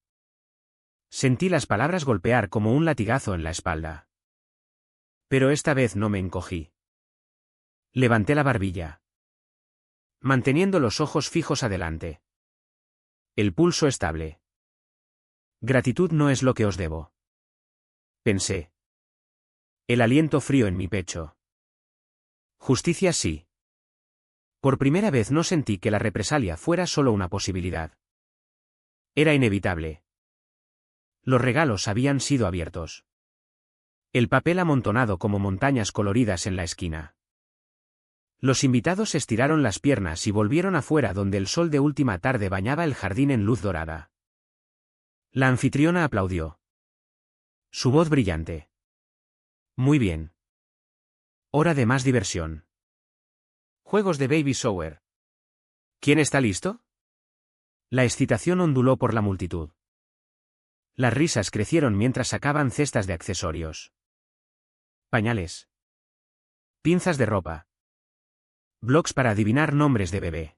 [SPEAKER 1] Sentí las palabras golpear como un latigazo en la espalda. Pero esta vez no me encogí. Levanté la barbilla, manteniendo los ojos fijos adelante. El pulso estable. Gratitud no es lo que os debo, pensé. El aliento frío en mi pecho. Justicia sí. Por primera vez no sentí que la represalia fuera solo una posibilidad. Era inevitable. Los regalos habían sido abiertos. El papel amontonado como montañas coloridas en la esquina. Los invitados estiraron las piernas y volvieron afuera donde el sol de última tarde bañaba el jardín en luz dorada. La anfitriona aplaudió. Su voz brillante. Muy bien. Hora de más diversión. Juegos de baby shower. ¿Quién está listo? La excitación onduló por la multitud. Las risas crecieron mientras sacaban cestas de accesorios. Pañales. Pinzas de ropa. Blogs para adivinar nombres de bebé.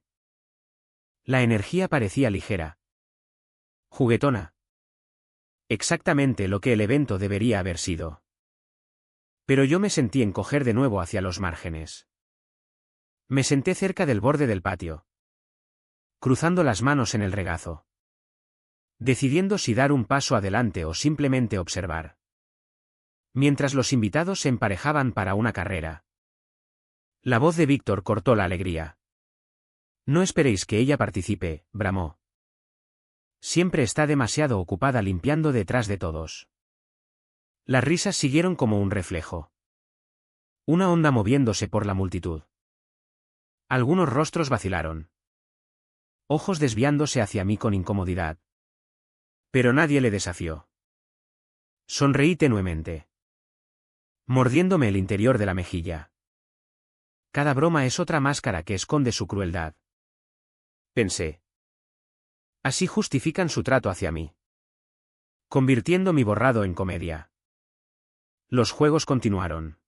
[SPEAKER 1] La energía parecía ligera. Juguetona. Exactamente lo que el evento debería haber sido. Pero yo me sentí encoger de nuevo hacia los márgenes. Me senté cerca del borde del patio, cruzando las manos en el regazo, decidiendo si dar un paso adelante o simplemente observar. Mientras los invitados se emparejaban para una carrera. La voz de Víctor cortó la alegría. No esperéis que ella participe, bramó. Siempre está demasiado ocupada limpiando detrás de todos. Las risas siguieron como un reflejo. Una onda moviéndose por la multitud. Algunos rostros vacilaron. Ojos desviándose hacia mí con incomodidad. Pero nadie le desafió. Sonreí tenuemente, mordiéndome el interior de la mejilla. Cada broma es otra máscara que esconde su crueldad. Pensé. Así justifican su trato hacia mí, convirtiendo mi borrado en comedia. Los juegos continuaron.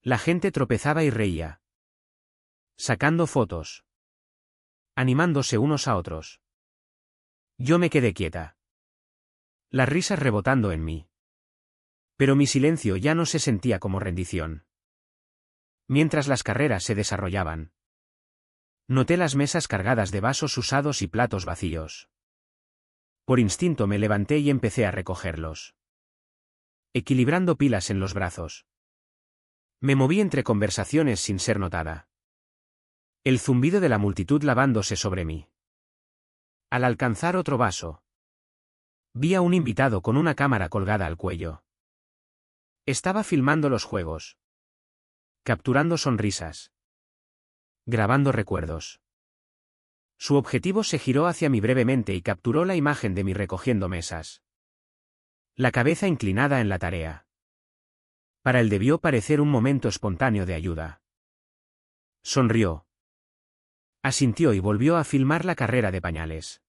[SPEAKER 1] La gente tropezaba y reía, sacando fotos, animándose unos a otros. Yo me quedé quieta, las risas rebotando en mí. Pero mi silencio ya no se sentía como rendición. Mientras las carreras se desarrollaban, noté las mesas cargadas de vasos usados y platos vacíos. Por instinto me levanté y empecé a recogerlos, equilibrando pilas en los brazos. Me moví entre conversaciones sin ser notada. El zumbido de la multitud lavándose sobre mí. Al alcanzar otro vaso, vi a un invitado con una cámara colgada al cuello. Estaba filmando los juegos, capturando sonrisas, grabando recuerdos. Su objetivo se giró hacia mí brevemente y capturó la imagen de mí recogiendo mesas, la cabeza inclinada en la tarea. Para él debió parecer un momento espontáneo de ayuda. Sonrió. Asintió y volvió a filmar la carrera de pañales.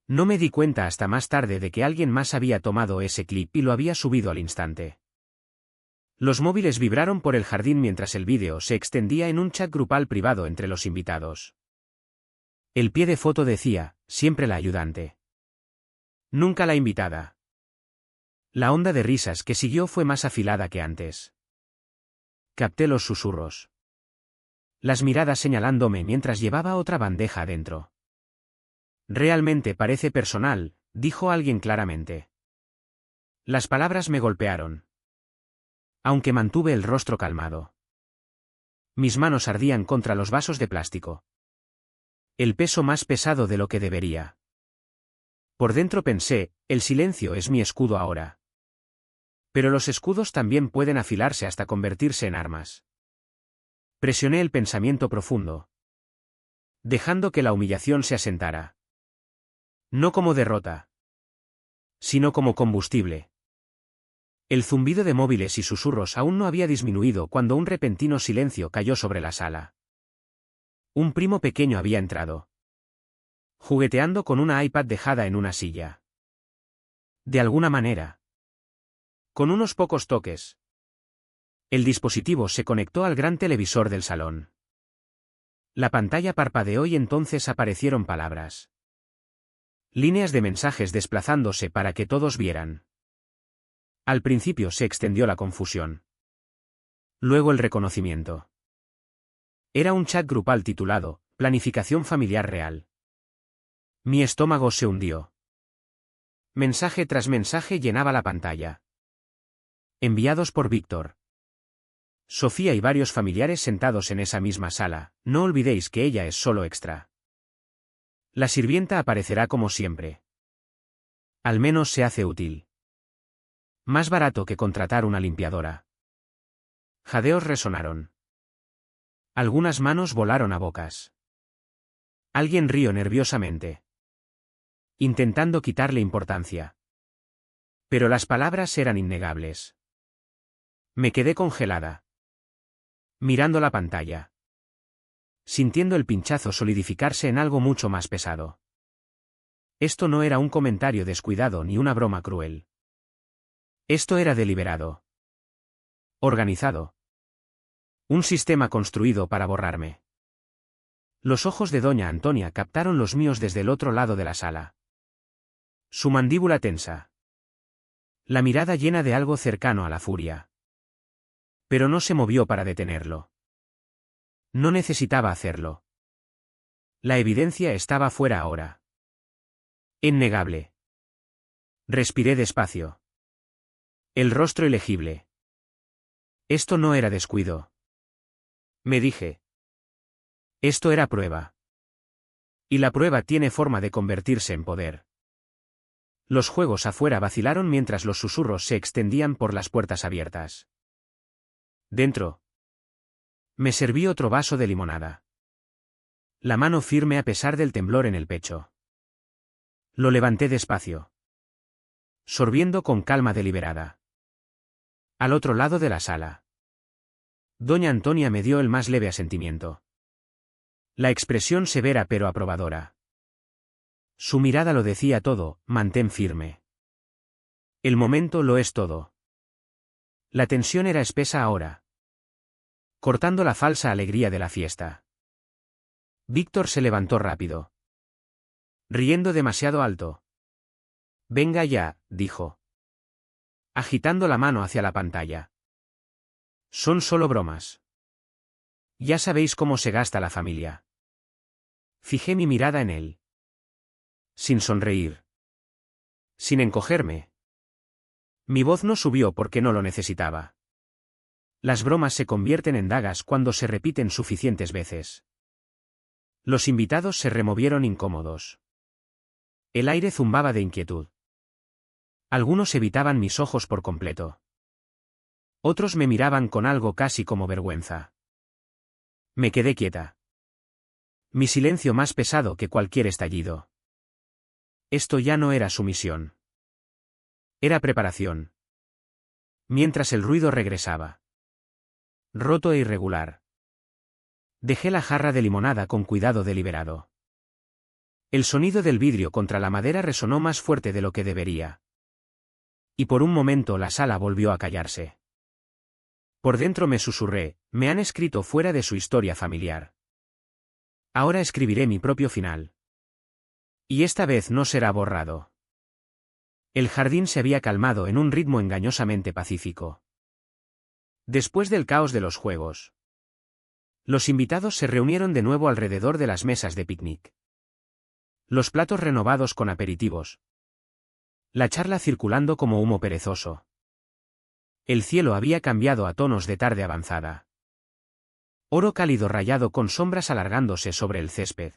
[SPEAKER 1] No me di cuenta hasta más tarde de que alguien más había tomado ese clip y lo había subido al instante. Los móviles vibraron por el jardín mientras el vídeo se extendía en un chat grupal privado entre los invitados. El pie de foto decía, siempre la ayudante. Nunca la invitada. La onda de risas que siguió fue más afilada que antes. Capté los susurros. Las miradas señalándome mientras llevaba otra bandeja adentro. Realmente parece personal, dijo alguien claramente. Las palabras me golpearon. Aunque mantuve el rostro calmado. Mis manos ardían contra los vasos de plástico. El peso más pesado de lo que debería. Por dentro pensé, el silencio es mi escudo ahora. Pero los escudos también pueden afilarse hasta convertirse en armas. Presioné el pensamiento profundo, dejando que la humillación se asentara. No como derrota, sino como combustible. El zumbido de móviles y susurros aún no había disminuido cuando un repentino silencio cayó sobre la sala. Un primo pequeño había entrado, jugueteando con una iPad dejada en una silla. De alguna manera, con unos pocos toques, el dispositivo se conectó al gran televisor del salón. La pantalla parpadeó y entonces aparecieron palabras. Líneas de mensajes desplazándose para que todos vieran. Al principio se extendió la confusión. Luego el reconocimiento. Era un chat grupal titulado, Planificación familiar real. Mi estómago se hundió. Mensaje tras mensaje llenaba la pantalla. Enviados por Víctor. Sofía y varios familiares sentados en esa misma sala, no olvidéis que ella es solo extra. La sirvienta aparecerá como siempre. Al menos se hace útil. Más barato que contratar una limpiadora. Jadeos resonaron. Algunas manos volaron a bocas. Alguien rió nerviosamente, intentando quitarle importancia. Pero las palabras eran innegables. Me quedé congelada, mirando la pantalla, sintiendo el pinchazo solidificarse en algo mucho más pesado. Esto no era un comentario descuidado ni una broma cruel. Esto era deliberado. Organizado. Un sistema construido para borrarme. Los ojos de doña Antonia captaron los míos desde el otro lado de la sala. Su mandíbula tensa. La mirada llena de algo cercano a la furia. Pero no se movió para detenerlo. No necesitaba hacerlo. La evidencia estaba fuera ahora. Innegable. Respiré despacio. El rostro ilegible. Esto no era descuido. Me dije. Esto era prueba. Y la prueba tiene forma de convertirse en poder. Los juegos afuera vacilaron mientras los susurros se extendían por las puertas abiertas. Dentro. Me serví otro vaso de limonada. La mano firme a pesar del temblor en el pecho. Lo levanté despacio, sorbiendo con calma deliberada. Al otro lado de la sala. Doña Antonia me dio el más leve asentimiento. La expresión severa pero aprobadora. Su mirada lo decía todo, mantén firme. El momento lo es todo. La tensión era espesa ahora, cortando la falsa alegría de la fiesta. Víctor se levantó rápido, riendo demasiado alto. Venga ya, dijo, agitando la mano hacia la pantalla. Son solo bromas. Ya sabéis cómo se gasta la familia. Fijé mi mirada en él. Sin sonreír. Sin encogerme. Mi voz no subió porque no lo necesitaba. Las bromas se convierten en dagas cuando se repiten suficientes veces. Los invitados se removieron incómodos. El aire zumbaba de inquietud. Algunos evitaban mis ojos por completo. Otros me miraban con algo casi como vergüenza. Me quedé quieta. Mi silencio más pesado que cualquier estallido. Esto ya no era sumisión. Era preparación. Mientras el ruido regresaba. Roto e irregular. Dejé la jarra de limonada con cuidado deliberado. El sonido del vidrio contra la madera resonó más fuerte de lo que debería. Y por un momento la sala volvió a callarse. Por dentro me susurré, me han escrito fuera de su historia familiar. Ahora escribiré mi propio final. Y esta vez no será borrado. El jardín se había calmado en un ritmo engañosamente pacífico. Después del caos de los juegos, los invitados se reunieron de nuevo alrededor de las mesas de picnic. Los platos renovados con aperitivos. La charla circulando como humo perezoso. El cielo había cambiado a tonos de tarde avanzada. Oro cálido rayado con sombras alargándose sobre el césped.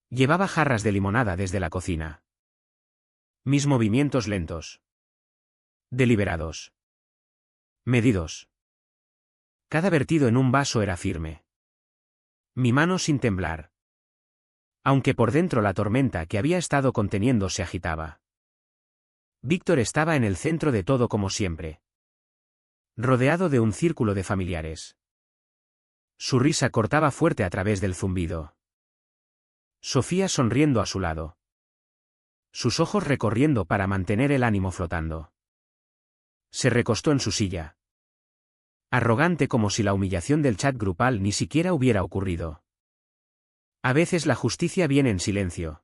[SPEAKER 1] Llevaba jarras de limonada desde la cocina. Mis movimientos lentos. Deliberados. Medidos. Cada vertido en un vaso era firme. Mi mano sin temblar. Aunque por dentro la tormenta que había estado conteniendo se agitaba. Víctor estaba en el centro de todo como siempre. Rodeado de un círculo de familiares. Su risa cortaba fuerte a través del zumbido. Sofía sonriendo a su lado. Sus ojos recorriendo para mantener el ánimo flotando. Se recostó en su silla. Arrogante como si la humillación del chat grupal ni siquiera hubiera ocurrido. A veces la justicia viene en silencio.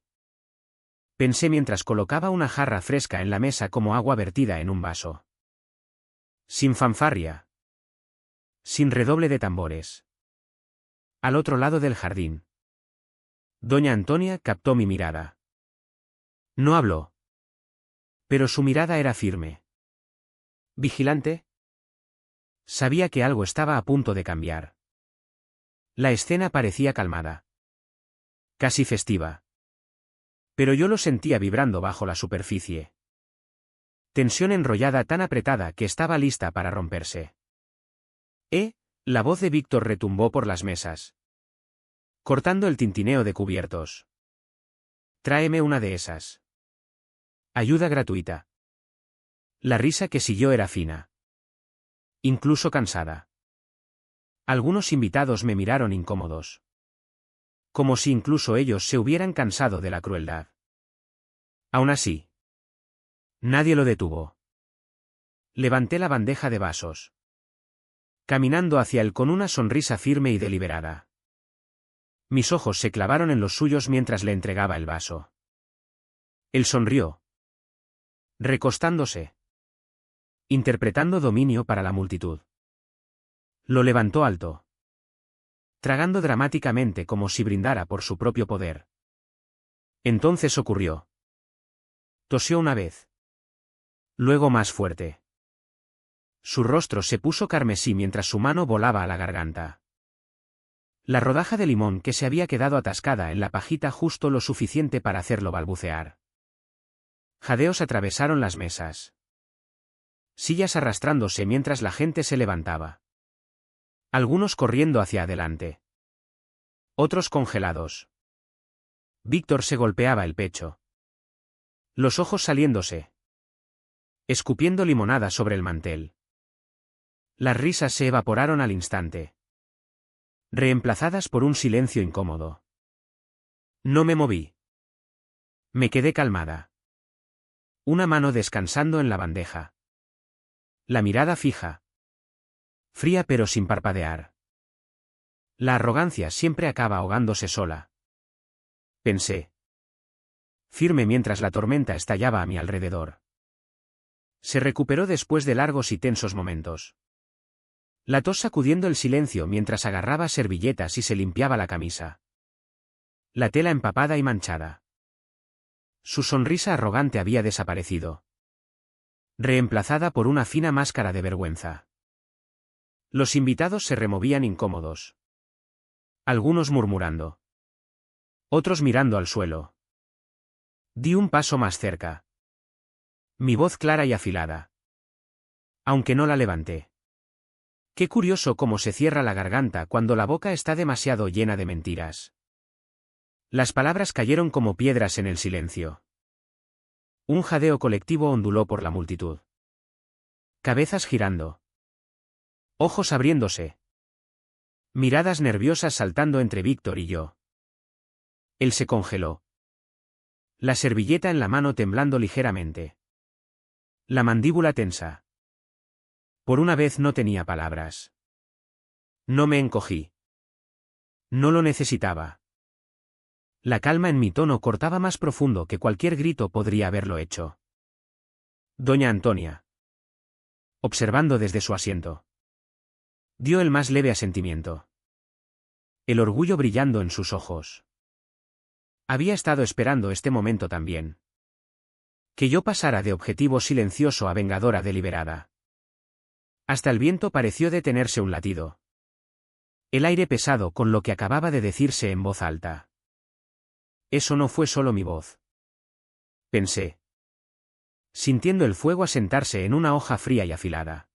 [SPEAKER 1] Pensé mientras colocaba una jarra fresca en la mesa como agua vertida en un vaso. Sin fanfarria. Sin redoble de tambores. Al otro lado del jardín. Doña Antonia captó mi mirada. No habló. Pero su mirada era firme. ¿Vigilante? Sabía que algo estaba a punto de cambiar. La escena parecía calmada. Casi festiva. Pero yo lo sentía vibrando bajo la superficie. Tensión enrollada tan apretada que estaba lista para romperse. La voz de Víctor retumbó por las mesas. Cortando el tintineo de cubiertos. Tráeme una de esas. Ayuda gratuita. La risa que siguió era fina. Incluso cansada. Algunos invitados me miraron incómodos. Como si incluso ellos se hubieran cansado de la crueldad. Aún así. Nadie lo detuvo. Levanté la bandeja de vasos. Caminando hacia él con una sonrisa firme y deliberada. Mis ojos se clavaron en los suyos mientras le entregaba el vaso. Él sonrió. Recostándose. Interpretando dominio para la multitud. Lo levantó alto. Tragando dramáticamente como si brindara por su propio poder. Entonces ocurrió. Tosió una vez. Luego más fuerte. Su rostro se puso carmesí mientras su mano volaba a la garganta. La rodaja de limón que se había quedado atascada en la pajita justo lo suficiente para hacerlo balbucear. Jadeos atravesaron las mesas. Sillas arrastrándose mientras la gente se levantaba. Algunos corriendo hacia adelante. Otros congelados. Víctor se golpeaba el pecho. Los ojos saliéndose. Escupiendo limonada sobre el mantel. Las risas se evaporaron al instante. Reemplazadas por un silencio incómodo. No me moví. Me quedé calmada. Una mano descansando en la bandeja. La mirada fija. Fría pero sin parpadear. La arrogancia siempre acaba ahogándose sola. Pensé. Firme mientras la tormenta estallaba a mi alrededor. Se recuperó después de largos y tensos momentos. La tos sacudiendo el silencio mientras agarraba servilletas y se limpiaba la camisa. La tela empapada y manchada. Su sonrisa arrogante había desaparecido, reemplazada por una fina máscara de vergüenza. Los invitados se removían incómodos. Algunos murmurando. Otros mirando al suelo. Di un paso más cerca. Mi voz clara y afilada. Aunque no la levanté. Qué curioso cómo se cierra la garganta cuando la boca está demasiado llena de mentiras. Las palabras cayeron como piedras en el silencio. Un jadeo colectivo onduló por la multitud. Cabezas girando. Ojos abriéndose. Miradas nerviosas saltando entre Víctor y yo. Él se congeló. La servilleta en la mano temblando ligeramente. La mandíbula tensa. Por una vez no tenía palabras. No me encogí. No lo necesitaba. La calma en mi tono cortaba más profundo que cualquier grito podría haberlo hecho. Doña Antonia. Observando desde su asiento. Dio el más leve asentimiento. El orgullo brillando en sus ojos. Había estado esperando este momento también. Que yo pasara de objetivo silencioso a vengadora deliberada. Hasta el viento pareció detenerse un latido. El aire pesado con lo que acababa de decirse en voz alta. Eso no fue solo mi voz. Pensé. Sintiendo el fuego asentarse en una hoja fría y afilada.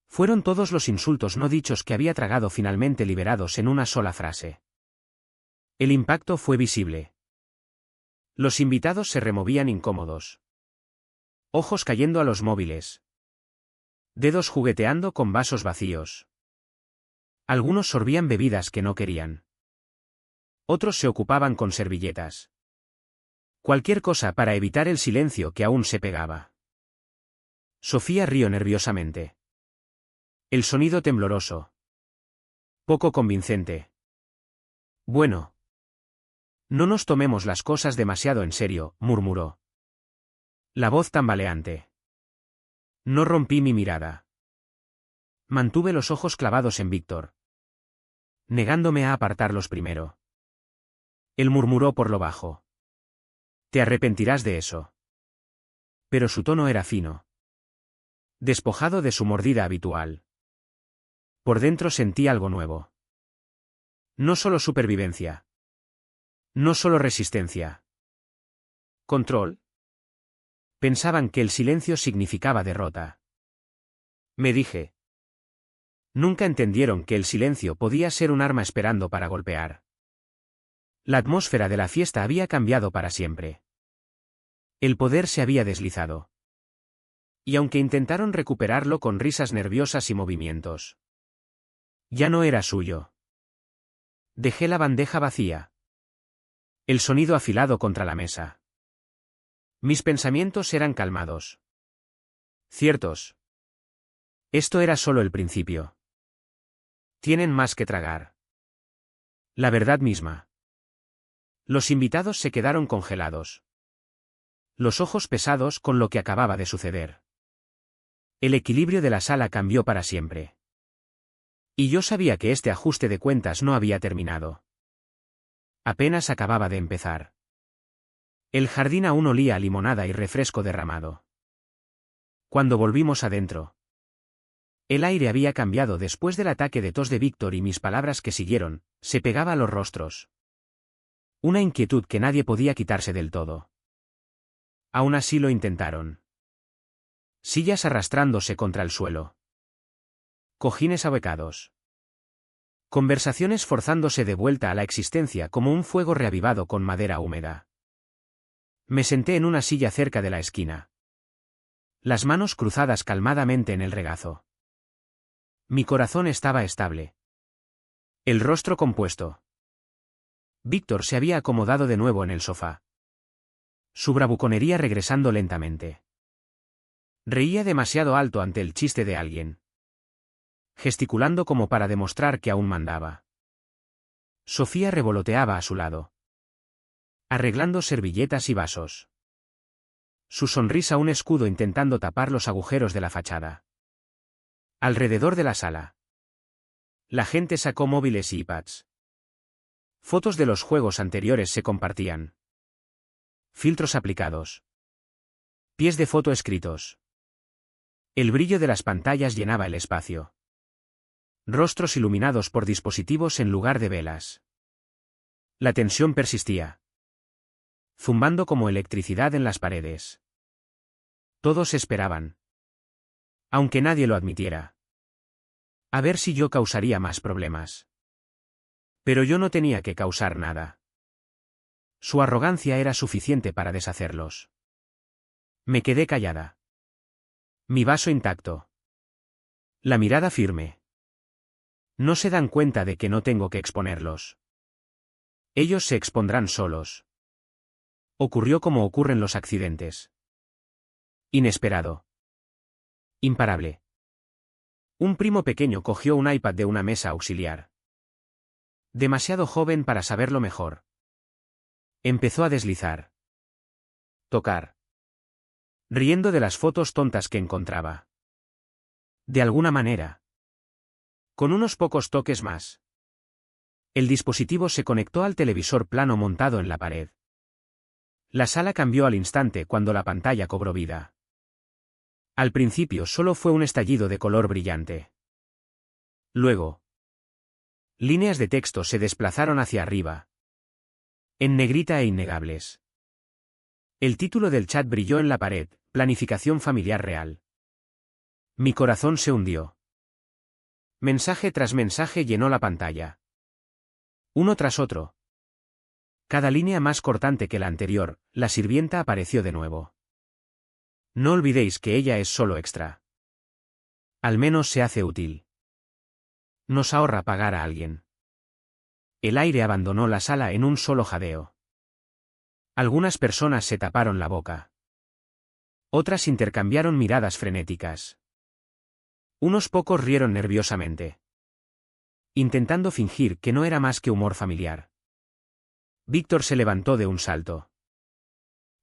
[SPEAKER 1] Fueron todos los insultos no dichos que había tragado finalmente liberados en una sola frase. El impacto fue visible. Los invitados se removían incómodos. Ojos cayendo a los móviles. Dedos jugueteando con vasos vacíos. Algunos sorbían bebidas que no querían. Otros se ocupaban con servilletas. Cualquier cosa para evitar el silencio que aún se pegaba. Sofía rió nerviosamente. El sonido tembloroso. Poco convincente. Bueno. No nos tomemos las cosas demasiado en serio, murmuró. La voz tambaleante. No rompí mi mirada. Mantuve los ojos clavados en Víctor. Negándome a apartarlos primero. Él murmuró por lo bajo. Te arrepentirás de eso. Pero su tono era fino. Despojado de su mordida habitual. Por dentro sentí algo nuevo. No solo supervivencia. No solo resistencia. ¿Control? Pensaban que el silencio significaba derrota. Me dije. Nunca entendieron que el silencio podía ser un arma esperando para golpear. La atmósfera de la fiesta había cambiado para siempre. El poder se había deslizado. Y aunque intentaron recuperarlo con risas nerviosas y movimientos, ya no era suyo. Dejé la bandeja vacía. El sonido afilado contra la mesa. Mis pensamientos eran calmados. Ciertos. Esto era solo el principio. Tienen más que tragar. La verdad misma. Los invitados se quedaron congelados. Los ojos pesados con lo que acababa de suceder. El equilibrio de la sala cambió para siempre. Y yo sabía que este ajuste de cuentas no había terminado. Apenas acababa de empezar. El jardín aún olía a limonada y refresco derramado. Cuando volvimos adentro. El aire había cambiado después del ataque de tos de Víctor y mis palabras que siguieron, se pegaba a los rostros. Una inquietud que nadie podía quitarse del todo. Aún así lo intentaron. Sillas arrastrándose contra el suelo. Cojines ahuecados. Conversaciones forzándose de vuelta a la existencia como un fuego reavivado con madera húmeda. Me senté en una silla cerca de la esquina. Las manos cruzadas calmadamente en el regazo. Mi corazón estaba estable. El rostro compuesto. Víctor se había acomodado de nuevo en el sofá. Su bravuconería regresando lentamente. Reía demasiado alto ante el chiste de alguien. Gesticulando como para demostrar que aún mandaba. Sofía revoloteaba a su lado. Arreglando servilletas y vasos. Su sonrisa un escudo intentando tapar los agujeros de la fachada. Alrededor de la sala. La gente sacó móviles y iPads. Fotos de los juegos anteriores se compartían. Filtros aplicados. Pies de foto escritos. El brillo de las pantallas llenaba el espacio. Rostros iluminados por dispositivos en lugar de velas. La tensión persistía, zumbando como electricidad en las paredes. Todos esperaban, aunque nadie lo admitiera, a ver si yo causaría más problemas. Pero yo no tenía que causar nada. Su arrogancia era suficiente para deshacerlos. Me quedé callada. Mi vaso intacto. La mirada firme. No se dan cuenta de que no tengo que exponerlos. Ellos se expondrán solos. Ocurrió como ocurren los accidentes. Inesperado. Imparable. Un primo pequeño cogió un iPad de una mesa auxiliar. Demasiado joven para saberlo mejor. Empezó a deslizar. Tocar. Riendo de las fotos tontas que encontraba. De alguna manera. Con unos pocos toques más. El dispositivo se conectó al televisor plano montado en la pared. La sala cambió al instante cuando la pantalla cobró vida. Al principio solo fue un estallido de color brillante. Luego, líneas de texto se desplazaron hacia arriba. En negrita e innegables. El título del chat brilló en la pared, planificación familiar real. Mi corazón se hundió. Mensaje tras mensaje llenó la pantalla. Uno tras otro. Cada línea más cortante que la anterior, la sirvienta apareció de nuevo. No olvidéis que ella es solo extra. Al menos se hace útil. Nos ahorra pagar a alguien. El aire abandonó la sala en un solo jadeo. Algunas personas se taparon la boca. Otras intercambiaron miradas frenéticas. Unos pocos rieron nerviosamente, intentando fingir que no era más que humor familiar. Víctor se levantó de un salto,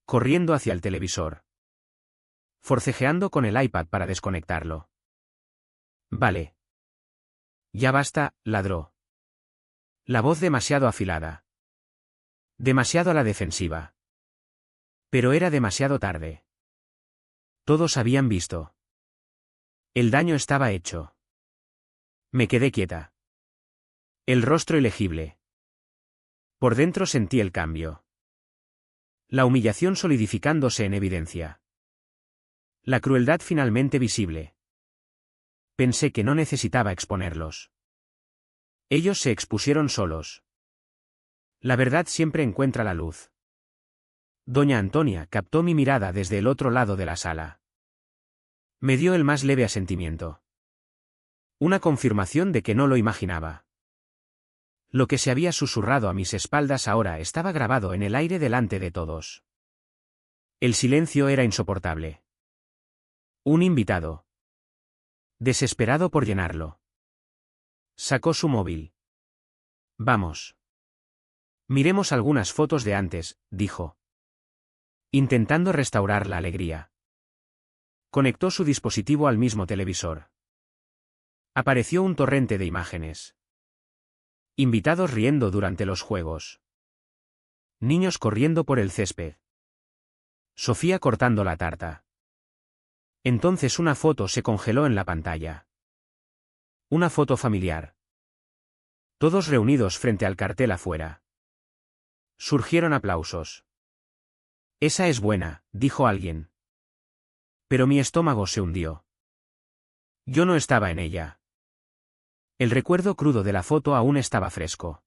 [SPEAKER 1] corriendo hacia el televisor, forcejeando con el iPad para desconectarlo. Vale. Ya basta, ladró. La voz demasiado afilada. Demasiado a la defensiva. Pero era demasiado tarde. Todos habían visto. El daño estaba hecho. Me quedé quieta. El rostro ilegible. Por dentro sentí el cambio. La humillación solidificándose en evidencia. La crueldad finalmente visible. Pensé que no necesitaba exponerlos. Ellos se expusieron solos. La verdad siempre encuentra la luz. Doña Antonia captó mi mirada desde el otro lado de la sala. Me dio el más leve asentimiento. Una confirmación de que no lo imaginaba. Lo que se había susurrado a mis espaldas ahora estaba grabado en el aire delante de todos. El silencio era insoportable. Un invitado. Desesperado por llenarlo. Sacó su móvil. Vamos. Miremos algunas fotos de antes, dijo. Intentando restaurar la alegría. Conectó su dispositivo al mismo televisor. Apareció un torrente de imágenes. Invitados riendo durante los juegos. Niños corriendo por el césped. Sofía cortando la tarta. Entonces una foto se congeló en la pantalla. Una foto familiar. Todos reunidos frente al cartel afuera. Surgieron aplausos. Esa es buena, dijo alguien. Pero mi estómago se hundió. Yo no estaba en ella. El recuerdo crudo de la foto aún estaba fresco.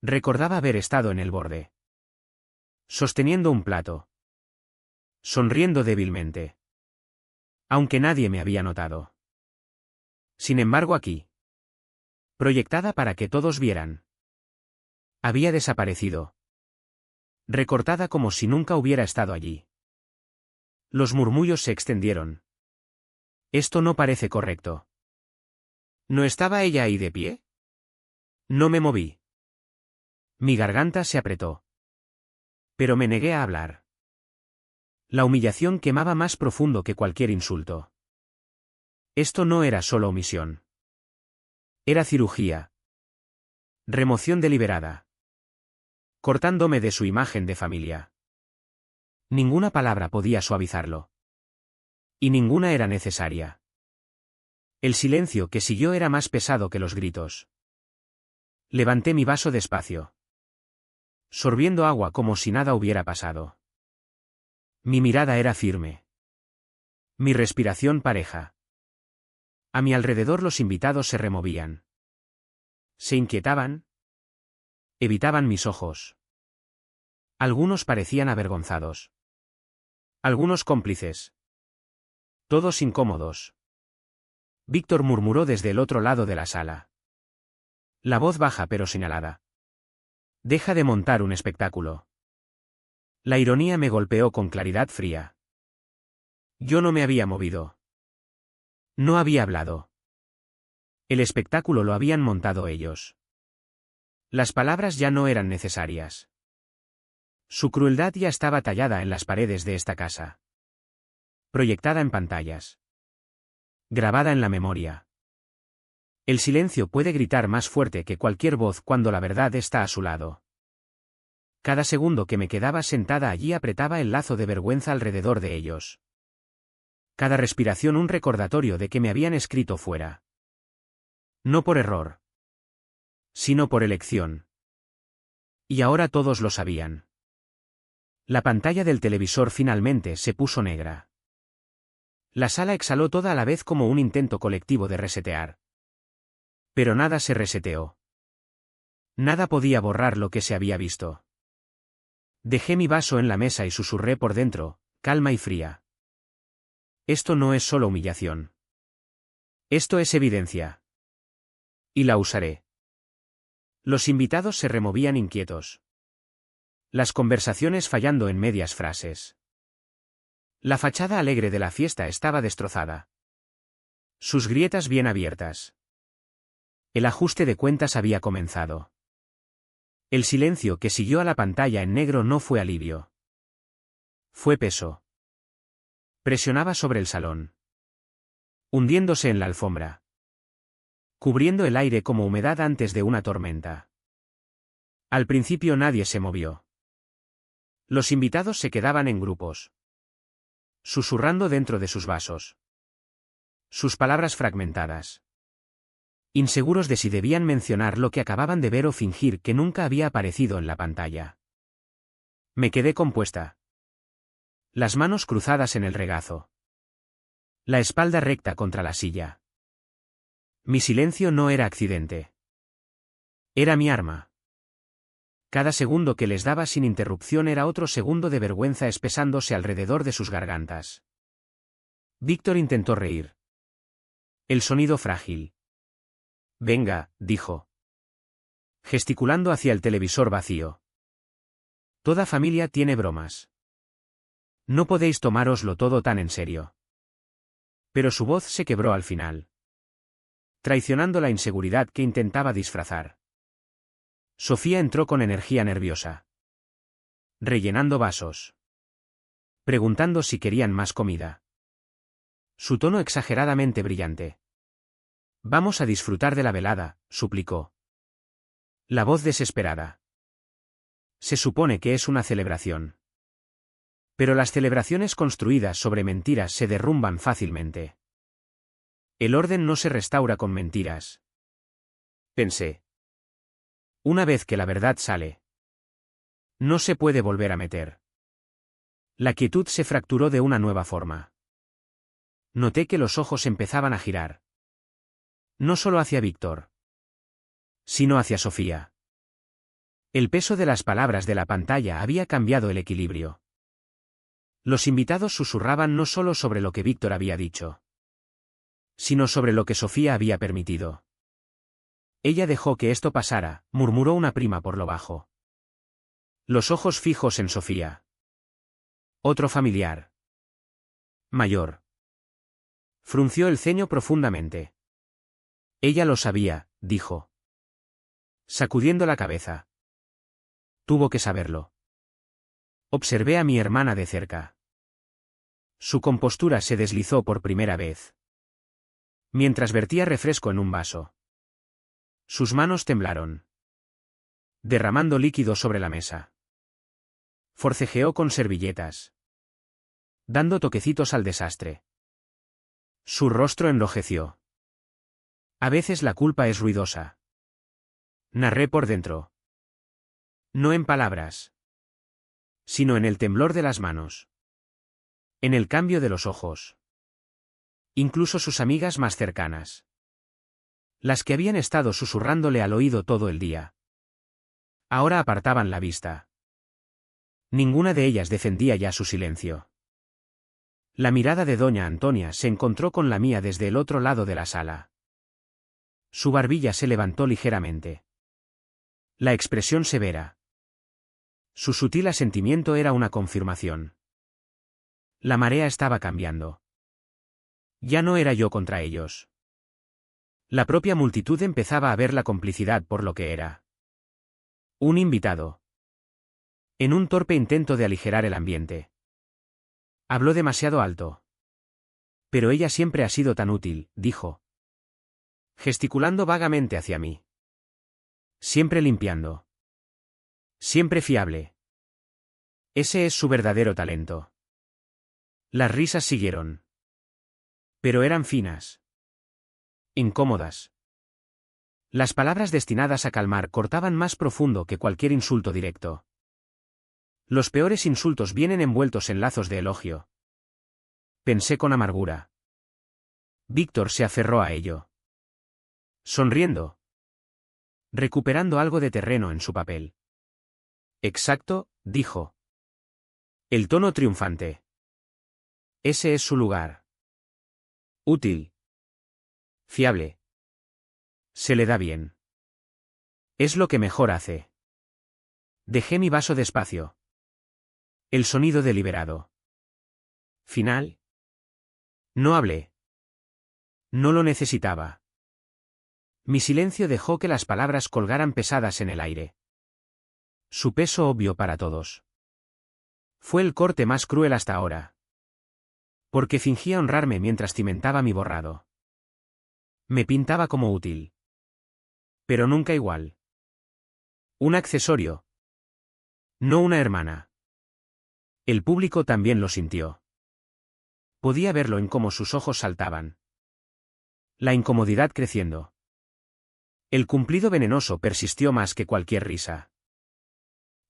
[SPEAKER 1] Recordaba haber estado en el borde. Sosteniendo un plato. Sonriendo débilmente. Aunque nadie me había notado. Sin embargo aquí. Proyectada para que todos vieran. Había desaparecido. Recortada como si nunca hubiera estado allí. Los murmullos se extendieron. Esto no parece correcto. ¿No estaba ella ahí de pie? No me moví. Mi garganta se apretó. Pero me negué a hablar. La humillación quemaba más profundo que cualquier insulto. Esto no era solo omisión. Era cirugía. Remoción deliberada. Cortándome de su imagen de familia. Ninguna palabra podía suavizarlo. Y ninguna era necesaria. El silencio que siguió era más pesado que los gritos. Levanté mi vaso despacio, sorbiendo agua como si nada hubiera pasado. Mi mirada era firme. Mi respiración pareja. A mi alrededor los invitados se removían. Se inquietaban. Evitaban mis ojos. Algunos parecían avergonzados. Algunos cómplices. Todos incómodos. Víctor murmuró desde el otro lado de la sala. La voz baja pero señalada. Deja de montar un espectáculo. La ironía me golpeó con claridad fría. Yo no me había movido. No había hablado. El espectáculo lo habían montado ellos. Las palabras ya no eran necesarias. Su crueldad ya estaba tallada en las paredes de esta casa. Proyectada en pantallas. Grabada en la memoria. El silencio puede gritar más fuerte que cualquier voz cuando la verdad está a su lado. Cada segundo que me quedaba sentada allí apretaba el lazo de vergüenza alrededor de ellos. Cada respiración un recordatorio de que me habían escrito fuera. No por error, sino por elección. Y ahora todos lo sabían. La pantalla del televisor finalmente se puso negra. La sala exhaló toda a la vez como un intento colectivo de resetear. Pero nada se reseteó. Nada podía borrar lo que se había visto. Dejé mi vaso en la mesa y susurré por dentro, calma y fría. Esto no es solo humillación. Esto es evidencia. Y la usaré. Los invitados se removían inquietos. Las conversaciones fallando en medias frases. La fachada alegre de la fiesta estaba destrozada. Sus grietas bien abiertas. El ajuste de cuentas había comenzado. El silencio que siguió a la pantalla en negro no fue alivio. Fue peso. Presionaba sobre el salón. Hundiéndose en la alfombra. Cubriendo el aire como humedad antes de una tormenta. Al principio nadie se movió. Los invitados se quedaban en grupos. Susurrando dentro de sus vasos. Sus palabras fragmentadas. Inseguros de si debían mencionar lo que acababan de ver o fingir que nunca había aparecido en la pantalla. Me quedé compuesta. Las manos cruzadas en el regazo. La espalda recta contra la silla. Mi silencio no era accidente. Era mi arma. Cada segundo que les daba sin interrupción era otro segundo de vergüenza espesándose alrededor de sus gargantas. Víctor intentó reír. El sonido frágil. Venga, dijo. Gesticulando hacia el televisor vacío. Toda familia tiene bromas. No podéis tomároslo todo tan en serio. Pero su voz se quebró al final. Traicionando la inseguridad que intentaba disfrazar. Sofía entró con energía nerviosa. Rellenando vasos. Preguntando si querían más comida. Su tono exageradamente brillante. Vamos a disfrutar de la velada, suplicó. La voz desesperada. Se supone que es una celebración. Pero las celebraciones construidas sobre mentiras se derrumban fácilmente. El orden no se restaura con mentiras. Pensé. Una vez que la verdad sale, no se puede volver a meter. La quietud se fracturó de una nueva forma. Noté que los ojos empezaban a girar. No solo hacia Víctor, sino hacia Sofía. El peso de las palabras de la pantalla había cambiado el equilibrio. Los invitados susurraban no solo sobre lo que Víctor había dicho, sino sobre lo que Sofía había permitido. Ella dejó que esto pasara, murmuró una prima por lo bajo. Los ojos fijos en Sofía. Otro familiar. Mayor. Frunció el ceño profundamente. Ella lo sabía, dijo. Sacudiendo la cabeza. Tuvo que saberlo. Observé a mi hermana de cerca. Su compostura se deslizó por primera vez. Mientras vertía refresco en un vaso. Sus manos temblaron. Derramando líquido sobre la mesa. Forcejeó con servilletas. dando toquecitos al desastre. Su rostro enrojeció. A veces la culpa es ruidosa. Narré por dentro. No en palabras, sino en el temblor de las manos. En el cambio de los ojos. Incluso sus amigas más cercanas. Las que habían estado susurrándole al oído todo el día. Ahora apartaban la vista. Ninguna de ellas defendía ya su silencio. La mirada de doña Antonia se encontró con la mía desde el otro lado de la sala. Su barbilla se levantó ligeramente. La expresión severa. Su sutil asentimiento era una confirmación. La marea estaba cambiando. Ya no era yo contra ellos. La propia multitud empezaba a ver la complicidad por lo que era. Un invitado. En un torpe intento de aligerar el ambiente. Habló demasiado alto. Pero ella siempre ha sido tan útil, dijo. Gesticulando vagamente hacia mí. Siempre limpiando. Siempre fiable. Ese es su verdadero talento. Las risas siguieron. Pero eran finas. Incómodas. Las palabras destinadas a calmar cortaban más profundo que cualquier insulto directo. Los peores insultos vienen envueltos en lazos de elogio. Pensé con amargura. Víctor se aferró a ello. Sonriendo. Recuperando algo de terreno en su papel. Exacto, dijo. El tono triunfante. Ese es su lugar. Útil. Fiable. Se le da bien. Es lo que mejor hace. Dejé mi vaso despacio. El sonido deliberado. Final. No hablé. No lo necesitaba. Mi silencio dejó que las palabras colgaran pesadas en el aire. Su peso obvio para todos. Fue el corte más cruel hasta ahora. Porque fingía honrarme mientras cimentaba mi borrado. Me pintaba como útil. Pero nunca igual. Un accesorio. No una hermana. El público también lo sintió. Podía verlo en cómo sus ojos saltaban. La incomodidad creciendo. El cumplido venenoso persistió más que cualquier risa.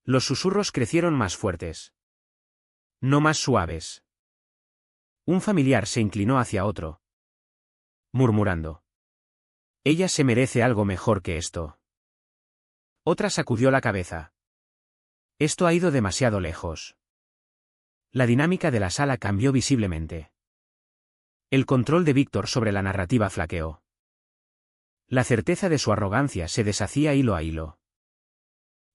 [SPEAKER 1] Los susurros crecieron más fuertes. No más suaves. Un familiar se inclinó hacia otro. Murmurando. Ella se merece algo mejor que esto. Otra sacudió la cabeza. Esto ha ido demasiado lejos. La dinámica de la sala cambió visiblemente. El control de Víctor sobre la narrativa flaqueó. La certeza de su arrogancia se deshacía hilo a hilo.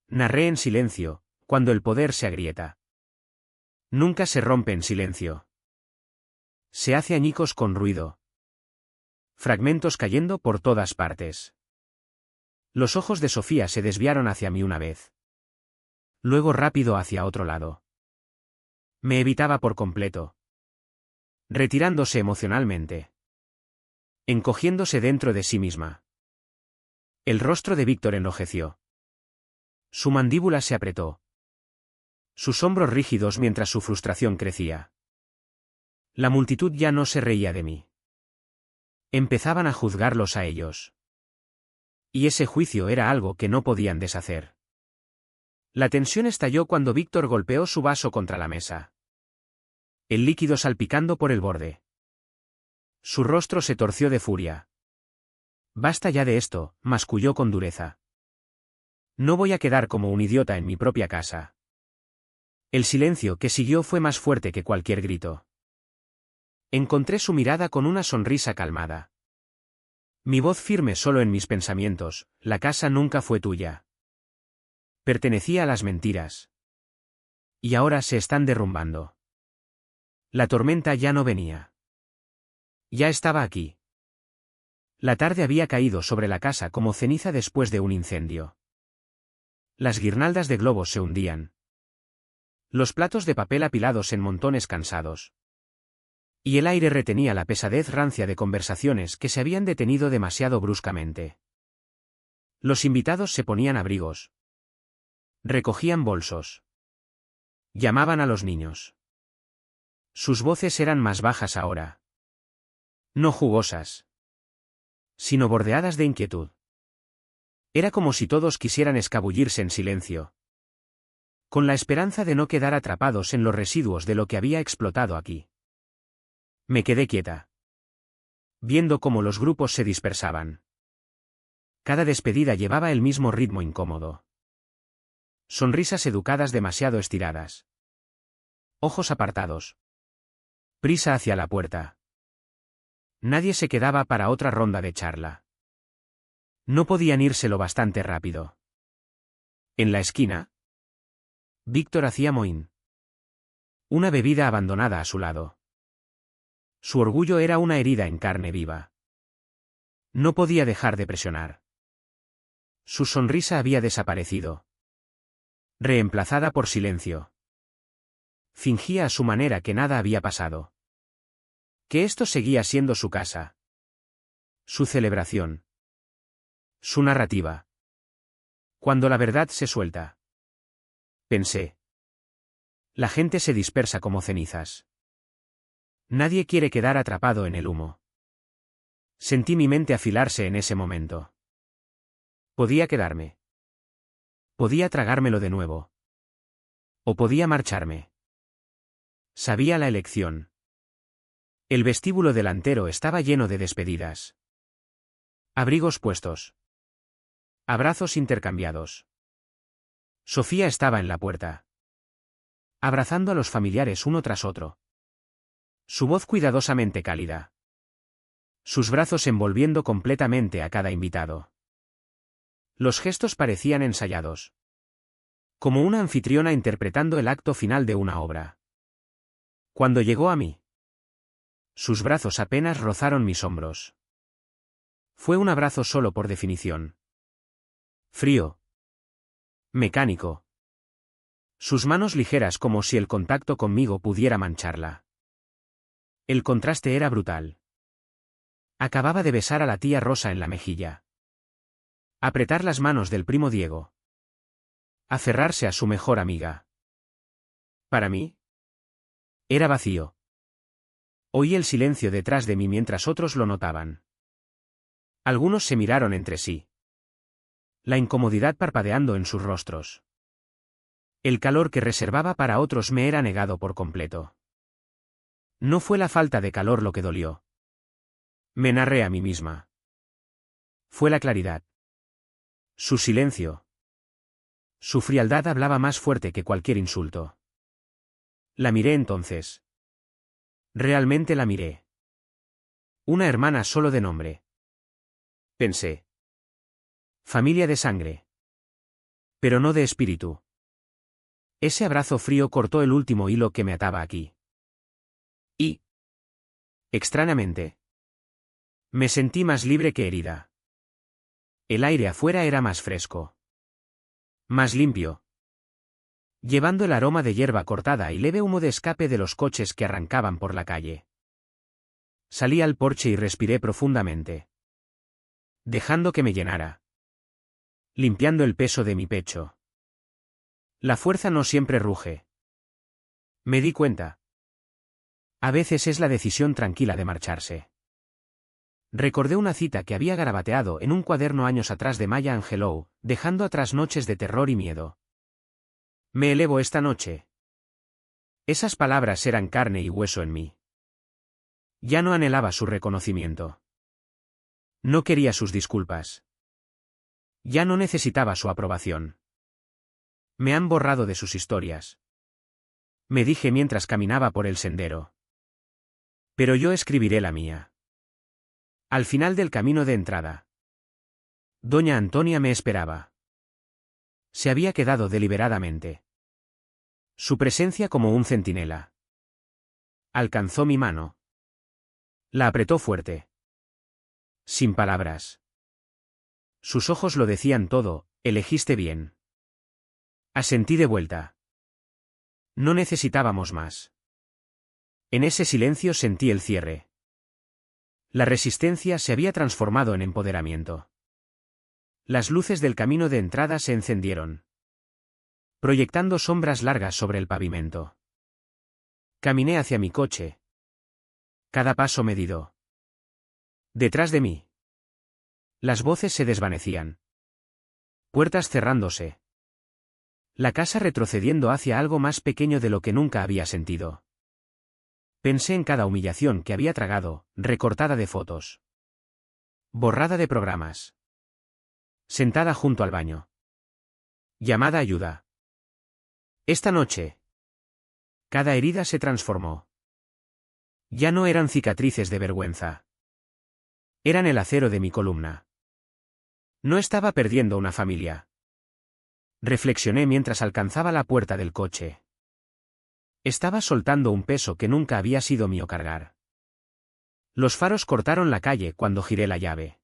[SPEAKER 1] Narré en silencio, cuando el poder se agrieta. Nunca se rompe en silencio. Se hace añicos con ruido. Fragmentos cayendo por todas partes. Los ojos de Sofía se desviaron hacia mí una vez. Luego rápido hacia otro lado. Me evitaba por completo. Retirándose emocionalmente. Encogiéndose dentro de sí misma. El rostro de Víctor enrojeció. Su mandíbula se apretó. Sus hombros rígidos mientras su frustración crecía. La multitud ya no se reía de mí. Empezaban a juzgarlos a ellos. Y ese juicio era algo que no podían deshacer. La tensión estalló cuando Víctor golpeó su vaso contra la mesa. El líquido salpicando por el borde. Su rostro se torció de furia. Basta ya de esto, masculló con dureza. No voy a quedar como un idiota en mi propia casa. El silencio que siguió fue más fuerte que cualquier grito. Encontré su mirada con una sonrisa calmada. Mi voz firme solo en mis pensamientos, la casa nunca fue tuya. Pertenecía a las mentiras. Y ahora se están derrumbando. La tormenta ya no venía. Ya estaba aquí. La tarde había caído sobre la casa como ceniza después de un incendio. Las guirnaldas de globos se hundían. Los platos de papel apilados en montones cansados. Y el aire retenía la pesadez rancia de conversaciones que se habían detenido demasiado bruscamente. Los invitados se ponían abrigos. Recogían bolsos. Llamaban a los niños. Sus voces eran más bajas ahora. No jugosas, sino bordeadas de inquietud. Era como si todos quisieran escabullirse en silencio, con la esperanza de no quedar atrapados en los residuos de lo que había explotado aquí. Me quedé quieta, viendo cómo los grupos se dispersaban. Cada despedida llevaba el mismo ritmo incómodo. Sonrisas educadas demasiado estiradas. Ojos apartados. Prisa hacia la puerta. Nadie se quedaba para otra ronda de charla. No podían irse lo bastante rápido. En la esquina, Víctor hacía mohín. Una bebida abandonada a su lado. Su orgullo era una herida en carne viva. No podía dejar de presionar. Su sonrisa había desaparecido, reemplazada por silencio. Fingía a su manera que nada había pasado. Que esto seguía siendo su casa. Su celebración. Su narrativa. Cuando la verdad se suelta. Pensé. La gente se dispersa como cenizas. Nadie quiere quedar atrapado en el humo. Sentí mi mente afilarse en ese momento. Podía quedarme. Podía tragármelo de nuevo. O podía marcharme. Sabía la elección. El vestíbulo delantero estaba lleno de despedidas. Abrigos puestos. Abrazos intercambiados. Sofía estaba en la puerta, abrazando a los familiares uno tras otro. Su voz cuidadosamente cálida. Sus brazos envolviendo completamente a cada invitado. Los gestos parecían ensayados. Como una anfitriona interpretando el acto final de una obra. Cuando llegó a mí, sus brazos apenas rozaron mis hombros. Fue un abrazo solo por definición. Frío. Mecánico. Sus manos ligeras como si el contacto conmigo pudiera mancharla. El contraste era brutal. Acababa de besar a la tía Rosa en la mejilla. Apretar las manos del primo Diego. Aferrarse a su mejor amiga. Para mí, era vacío. Oí el silencio detrás de mí mientras otros lo notaban. Algunos se miraron entre sí. La incomodidad parpadeando en sus rostros. El calor que reservaba para otros me era negado por completo. No fue la falta de calor lo que dolió. Me narré a mí misma. Fue la claridad. Su silencio. Su frialdad hablaba más fuerte que cualquier insulto. La miré entonces. Realmente la miré. Una hermana solo de nombre. Pensé. Familia de sangre. Pero no de espíritu. Ese abrazo frío cortó el último hilo que me ataba aquí. Y, extrañamente, me sentí más libre que herida. El aire afuera era más fresco. Más limpio. Llevando el aroma de hierba cortada y leve humo de escape de los coches que arrancaban por la calle. Salí al porche y respiré profundamente. Dejando que me llenara. Limpiando el peso de mi pecho. La fuerza no siempre ruge. Me di cuenta. A veces es la decisión tranquila de marcharse. Recordé una cita que había garabateado en un cuaderno años atrás de Maya Angelou, dejando atrás noches de terror y miedo. Me elevo esta noche. Esas palabras eran carne y hueso en mí. Ya no anhelaba su reconocimiento. No quería sus disculpas. Ya no necesitaba su aprobación. Me han borrado de sus historias. Me dije mientras caminaba por el sendero. Pero yo escribiré la mía. Al final del camino de entrada. Doña Antonia me esperaba. Se había quedado deliberadamente. Su presencia como un centinela. Alcanzó mi mano. La apretó fuerte. Sin palabras. Sus ojos lo decían todo, elegiste bien. Asentí de vuelta. No necesitábamos más. En ese silencio sentí el cierre. La resistencia se había transformado en empoderamiento. Las luces del camino de entrada se encendieron, proyectando sombras largas sobre el pavimento. Caminé hacia mi coche. Cada paso medido. Detrás de mí. Las voces se desvanecían. Puertas cerrándose. La casa retrocediendo hacia algo más pequeño de lo que nunca había sentido. Pensé en cada humillación que había tragado, recortada de fotos. Borrada de programas. Sentada junto al baño. Llamada ayuda. Esta noche. Cada herida se transformó. Ya no eran cicatrices de vergüenza. Eran el acero de mi columna. No estaba perdiendo una familia. Reflexioné mientras alcanzaba la puerta del coche. Estaba soltando un peso que nunca había sido mío cargar. Los faros cortaron la calle cuando giré la llave.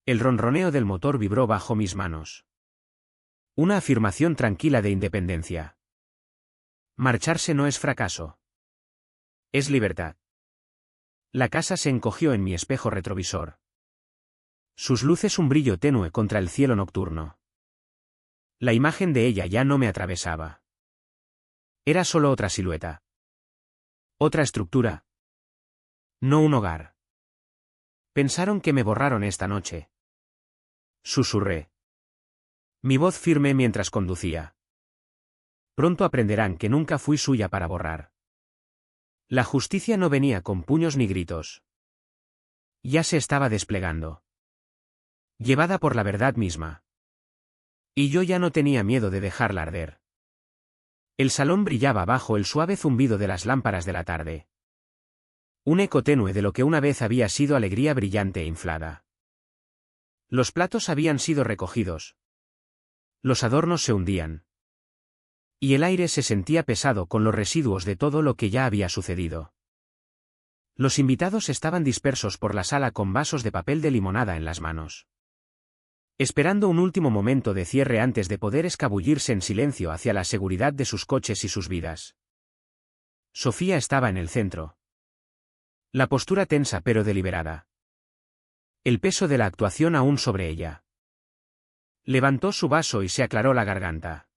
[SPEAKER 1] El ronroneo del motor vibró bajo mis manos. Una afirmación tranquila de independencia. Marcharse no es fracaso. Es libertad. La casa se encogió en mi espejo retrovisor. Sus luces un brillo tenue contra el cielo nocturno. La imagen de ella ya no me atravesaba. Era solo otra silueta. Otra estructura. No un hogar. Pensaron que me borraron esta noche. Susurré. Mi voz firme mientras conducía. Pronto aprenderán que nunca fui suya para borrar. La justicia no venía con puños ni gritos. Ya se estaba desplegando. Llevada por la verdad misma. Y yo ya no tenía miedo de dejarla arder. El salón brillaba bajo el suave zumbido de las lámparas de la tarde. Un eco tenue de lo que una vez había sido alegría brillante e inflada. Los platos habían sido recogidos. Los adornos se hundían. Y el aire se sentía pesado con los residuos de todo lo que ya había sucedido. Los invitados estaban dispersos por la sala con vasos de papel de limonada en las manos. Esperando un último momento de cierre antes de poder escabullirse en silencio hacia la seguridad de sus coches y sus vidas. Sofía estaba en el centro. La postura tensa pero deliberada. El peso de la actuación aún sobre ella. Levantó su vaso y se aclaró la garganta.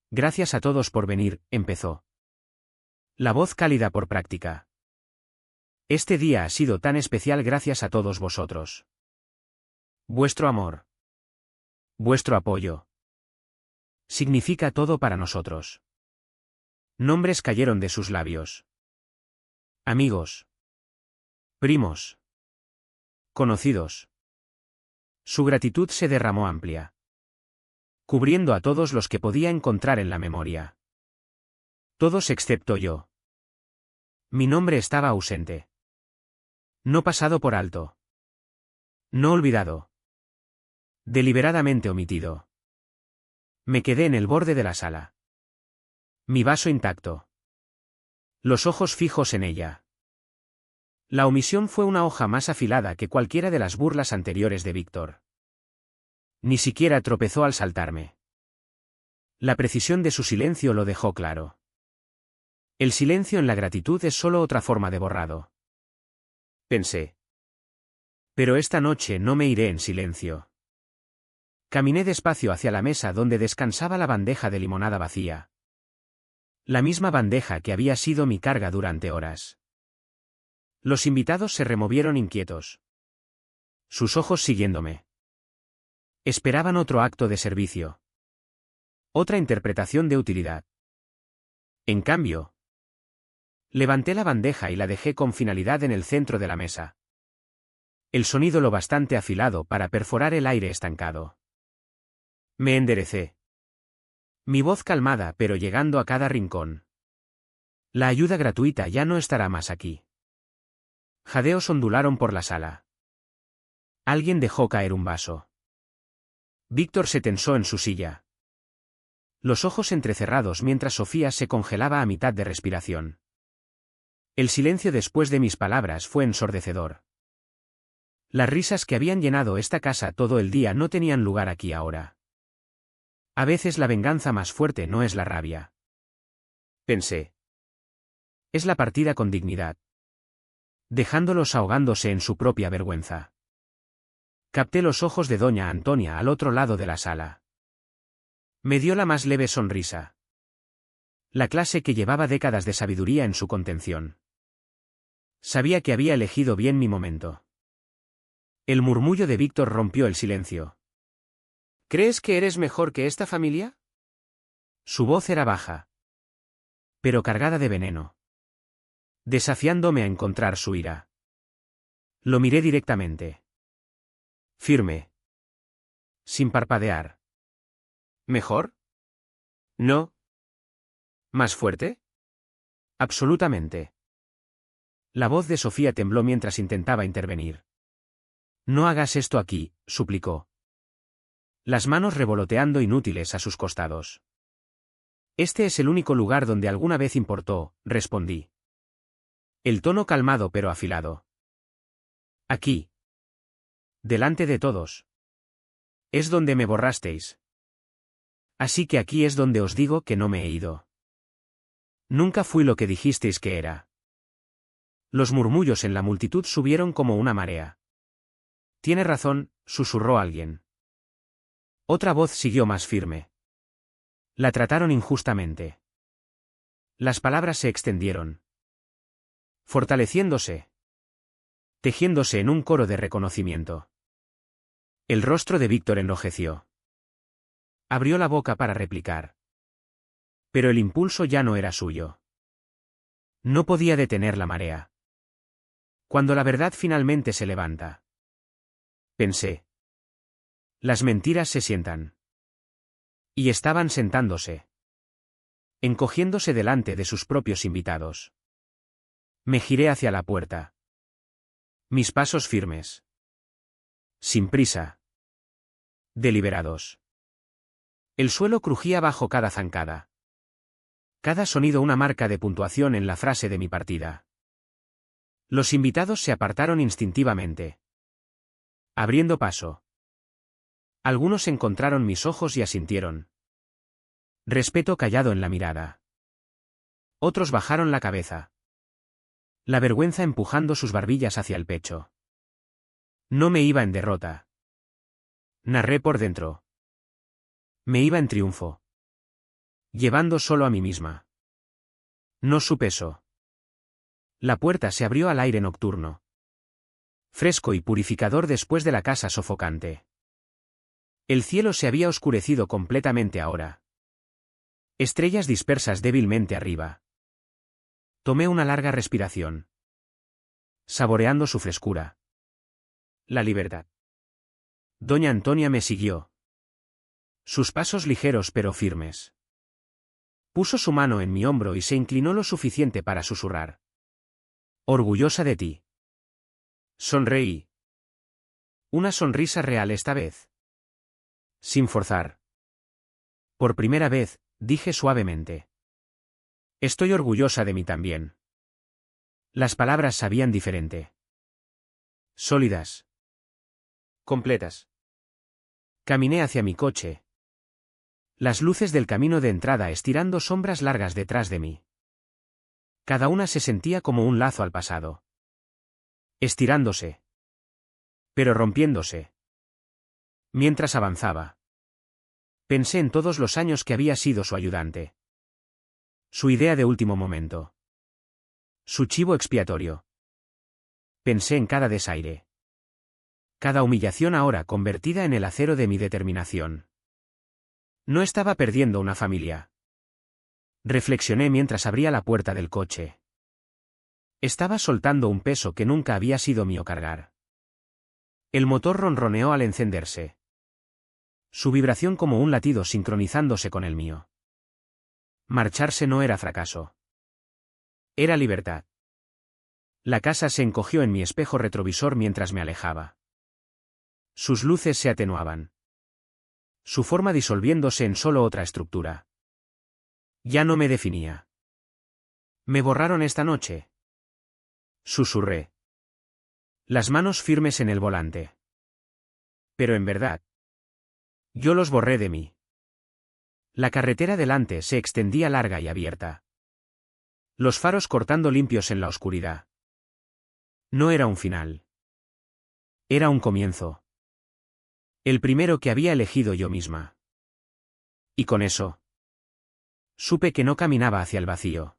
[SPEAKER 1] Gracias a todos por venir, empezó. La voz cálida por práctica. Este día ha sido tan especial gracias a todos vosotros. Vuestro amor. Vuestro apoyo. Significa todo para nosotros. Nombres cayeron de sus labios. Amigos. Primos. Conocidos. Su gratitud se derramó amplia. Cubriendo a todos los que podía encontrar en la memoria. Todos excepto yo. Mi nombre estaba ausente. No pasado por alto. No olvidado. Deliberadamente omitido. Me quedé en el borde de la sala. Mi vaso intacto. Los ojos fijos en ella. La omisión fue una hoja más afilada que cualquiera de las burlas anteriores de Víctor. Ni siquiera tropezó al saltarme. La precisión de su silencio lo dejó claro. El silencio en la gratitud es solo otra forma de borrado. Pensé. Pero esta noche no me iré en silencio. Caminé despacio hacia la mesa donde descansaba la bandeja de limonada vacía. La misma bandeja que había sido mi carga durante horas. Los invitados se removieron inquietos. Sus ojos siguiéndome. Esperaban otro acto de servicio. Otra interpretación de utilidad. En cambio, levanté la bandeja y la dejé con finalidad en el centro de la mesa. El sonido lo bastante afilado para perforar el aire estancado. Me enderecé. Mi voz calmada pero llegando a cada rincón. La ayuda gratuita ya no estará más aquí. Jadeos ondularon por la sala. Alguien dejó caer un vaso. Víctor se tensó en su silla. Los ojos entrecerrados mientras Sofía se congelaba a mitad de respiración. El silencio después de mis palabras fue ensordecedor. Las risas que habían llenado esta casa todo el día no tenían lugar aquí ahora. A veces la venganza más fuerte no es la rabia. Pensé. Es la partida con dignidad. Dejándolos ahogándose en su propia vergüenza. Capté los ojos de doña Antonia al otro lado de la sala. Me dio la más leve sonrisa. La clase que llevaba décadas de sabiduría en su contención. Sabía que había elegido bien mi momento. El murmullo de Víctor rompió el silencio. ¿Crees que eres mejor que esta familia? Su voz era baja, pero cargada de veneno, desafiándome a encontrar su ira. Lo miré directamente. Firme. Sin parpadear. ¿Mejor? No. ¿Más fuerte? Absolutamente. La voz de Sofía tembló mientras intentaba intervenir. No hagas esto aquí, suplicó. Las manos revoloteando inútiles a sus costados. Este es el único lugar donde alguna vez importó, respondí. El tono calmado pero afilado. Aquí. Delante de todos. Es donde me borrasteis. Así que aquí es donde os digo que no me he ido. Nunca fui lo que dijisteis que era. Los murmullos en la multitud subieron como una marea. Tiene razón, susurró alguien. Otra voz siguió más firme. La trataron injustamente. Las palabras se extendieron. Fortaleciéndose. Tejiéndose en un coro de reconocimiento. El rostro de Víctor enrojeció. Abrió la boca para replicar. Pero el impulso ya no era suyo. No podía detener la marea. Cuando la verdad finalmente se levanta. Pensé. Las mentiras se sientan. Y estaban sentándose. Encogiéndose delante de sus propios invitados. Me giré hacia la puerta. Mis pasos firmes. Sin prisa. Deliberados. El suelo crujía bajo cada zancada. Cada sonido una marca de puntuación en la frase de mi partida. Los invitados se apartaron instintivamente. Abriendo paso. Algunos encontraron mis ojos y asintieron. Respeto callado en la mirada. Otros bajaron la cabeza. La vergüenza empujando sus barbillas hacia el pecho. No me iba en derrota. Narré por dentro. Me iba en triunfo. Llevando solo a mí misma. No su peso. La puerta se abrió al aire nocturno. Fresco y purificador después de la casa sofocante. El cielo se había oscurecido completamente ahora. Estrellas dispersas débilmente arriba. Tomé una larga respiración. Saboreando su frescura. La libertad. Doña Antonia me siguió. Sus pasos ligeros pero firmes. Puso su mano en mi hombro y se inclinó lo suficiente para susurrar. Orgullosa de ti. Sonreí. Una sonrisa real esta vez. Sin forzar. Por primera vez, dije suavemente. Estoy orgullosa de mí también. Las palabras sabían diferente. Sólidas. Completas. Caminé hacia mi coche. Las luces del camino de entrada estirando sombras largas detrás de mí. Cada una se sentía como un lazo al pasado. Estirándose. Pero rompiéndose. Mientras avanzaba. Pensé en todos los años que había sido su ayudante. Su idea de último momento. Su chivo expiatorio. Pensé en cada desaire. Cada humillación ahora convertida en el acero de mi determinación. No estaba perdiendo una familia. Reflexioné mientras abría la puerta del coche. Estaba soltando un peso que nunca había sido mío cargar. El motor ronroneó al encenderse. Su vibración como un latido sincronizándose con el mío. Marcharse no era fracaso. Era libertad. La casa se encogió en mi espejo retrovisor mientras me alejaba. Sus luces se atenuaban. Su forma disolviéndose en solo otra estructura. Ya no me definía. Me borraron esta noche. Susurré. Las manos firmes en el volante. Pero en verdad. Yo los borré de mí. La carretera delante se extendía larga y abierta. Los faros cortando limpios en la oscuridad. No era un final. Era un comienzo. El primero que había elegido yo misma. Y con eso. Supe que no caminaba hacia el vacío.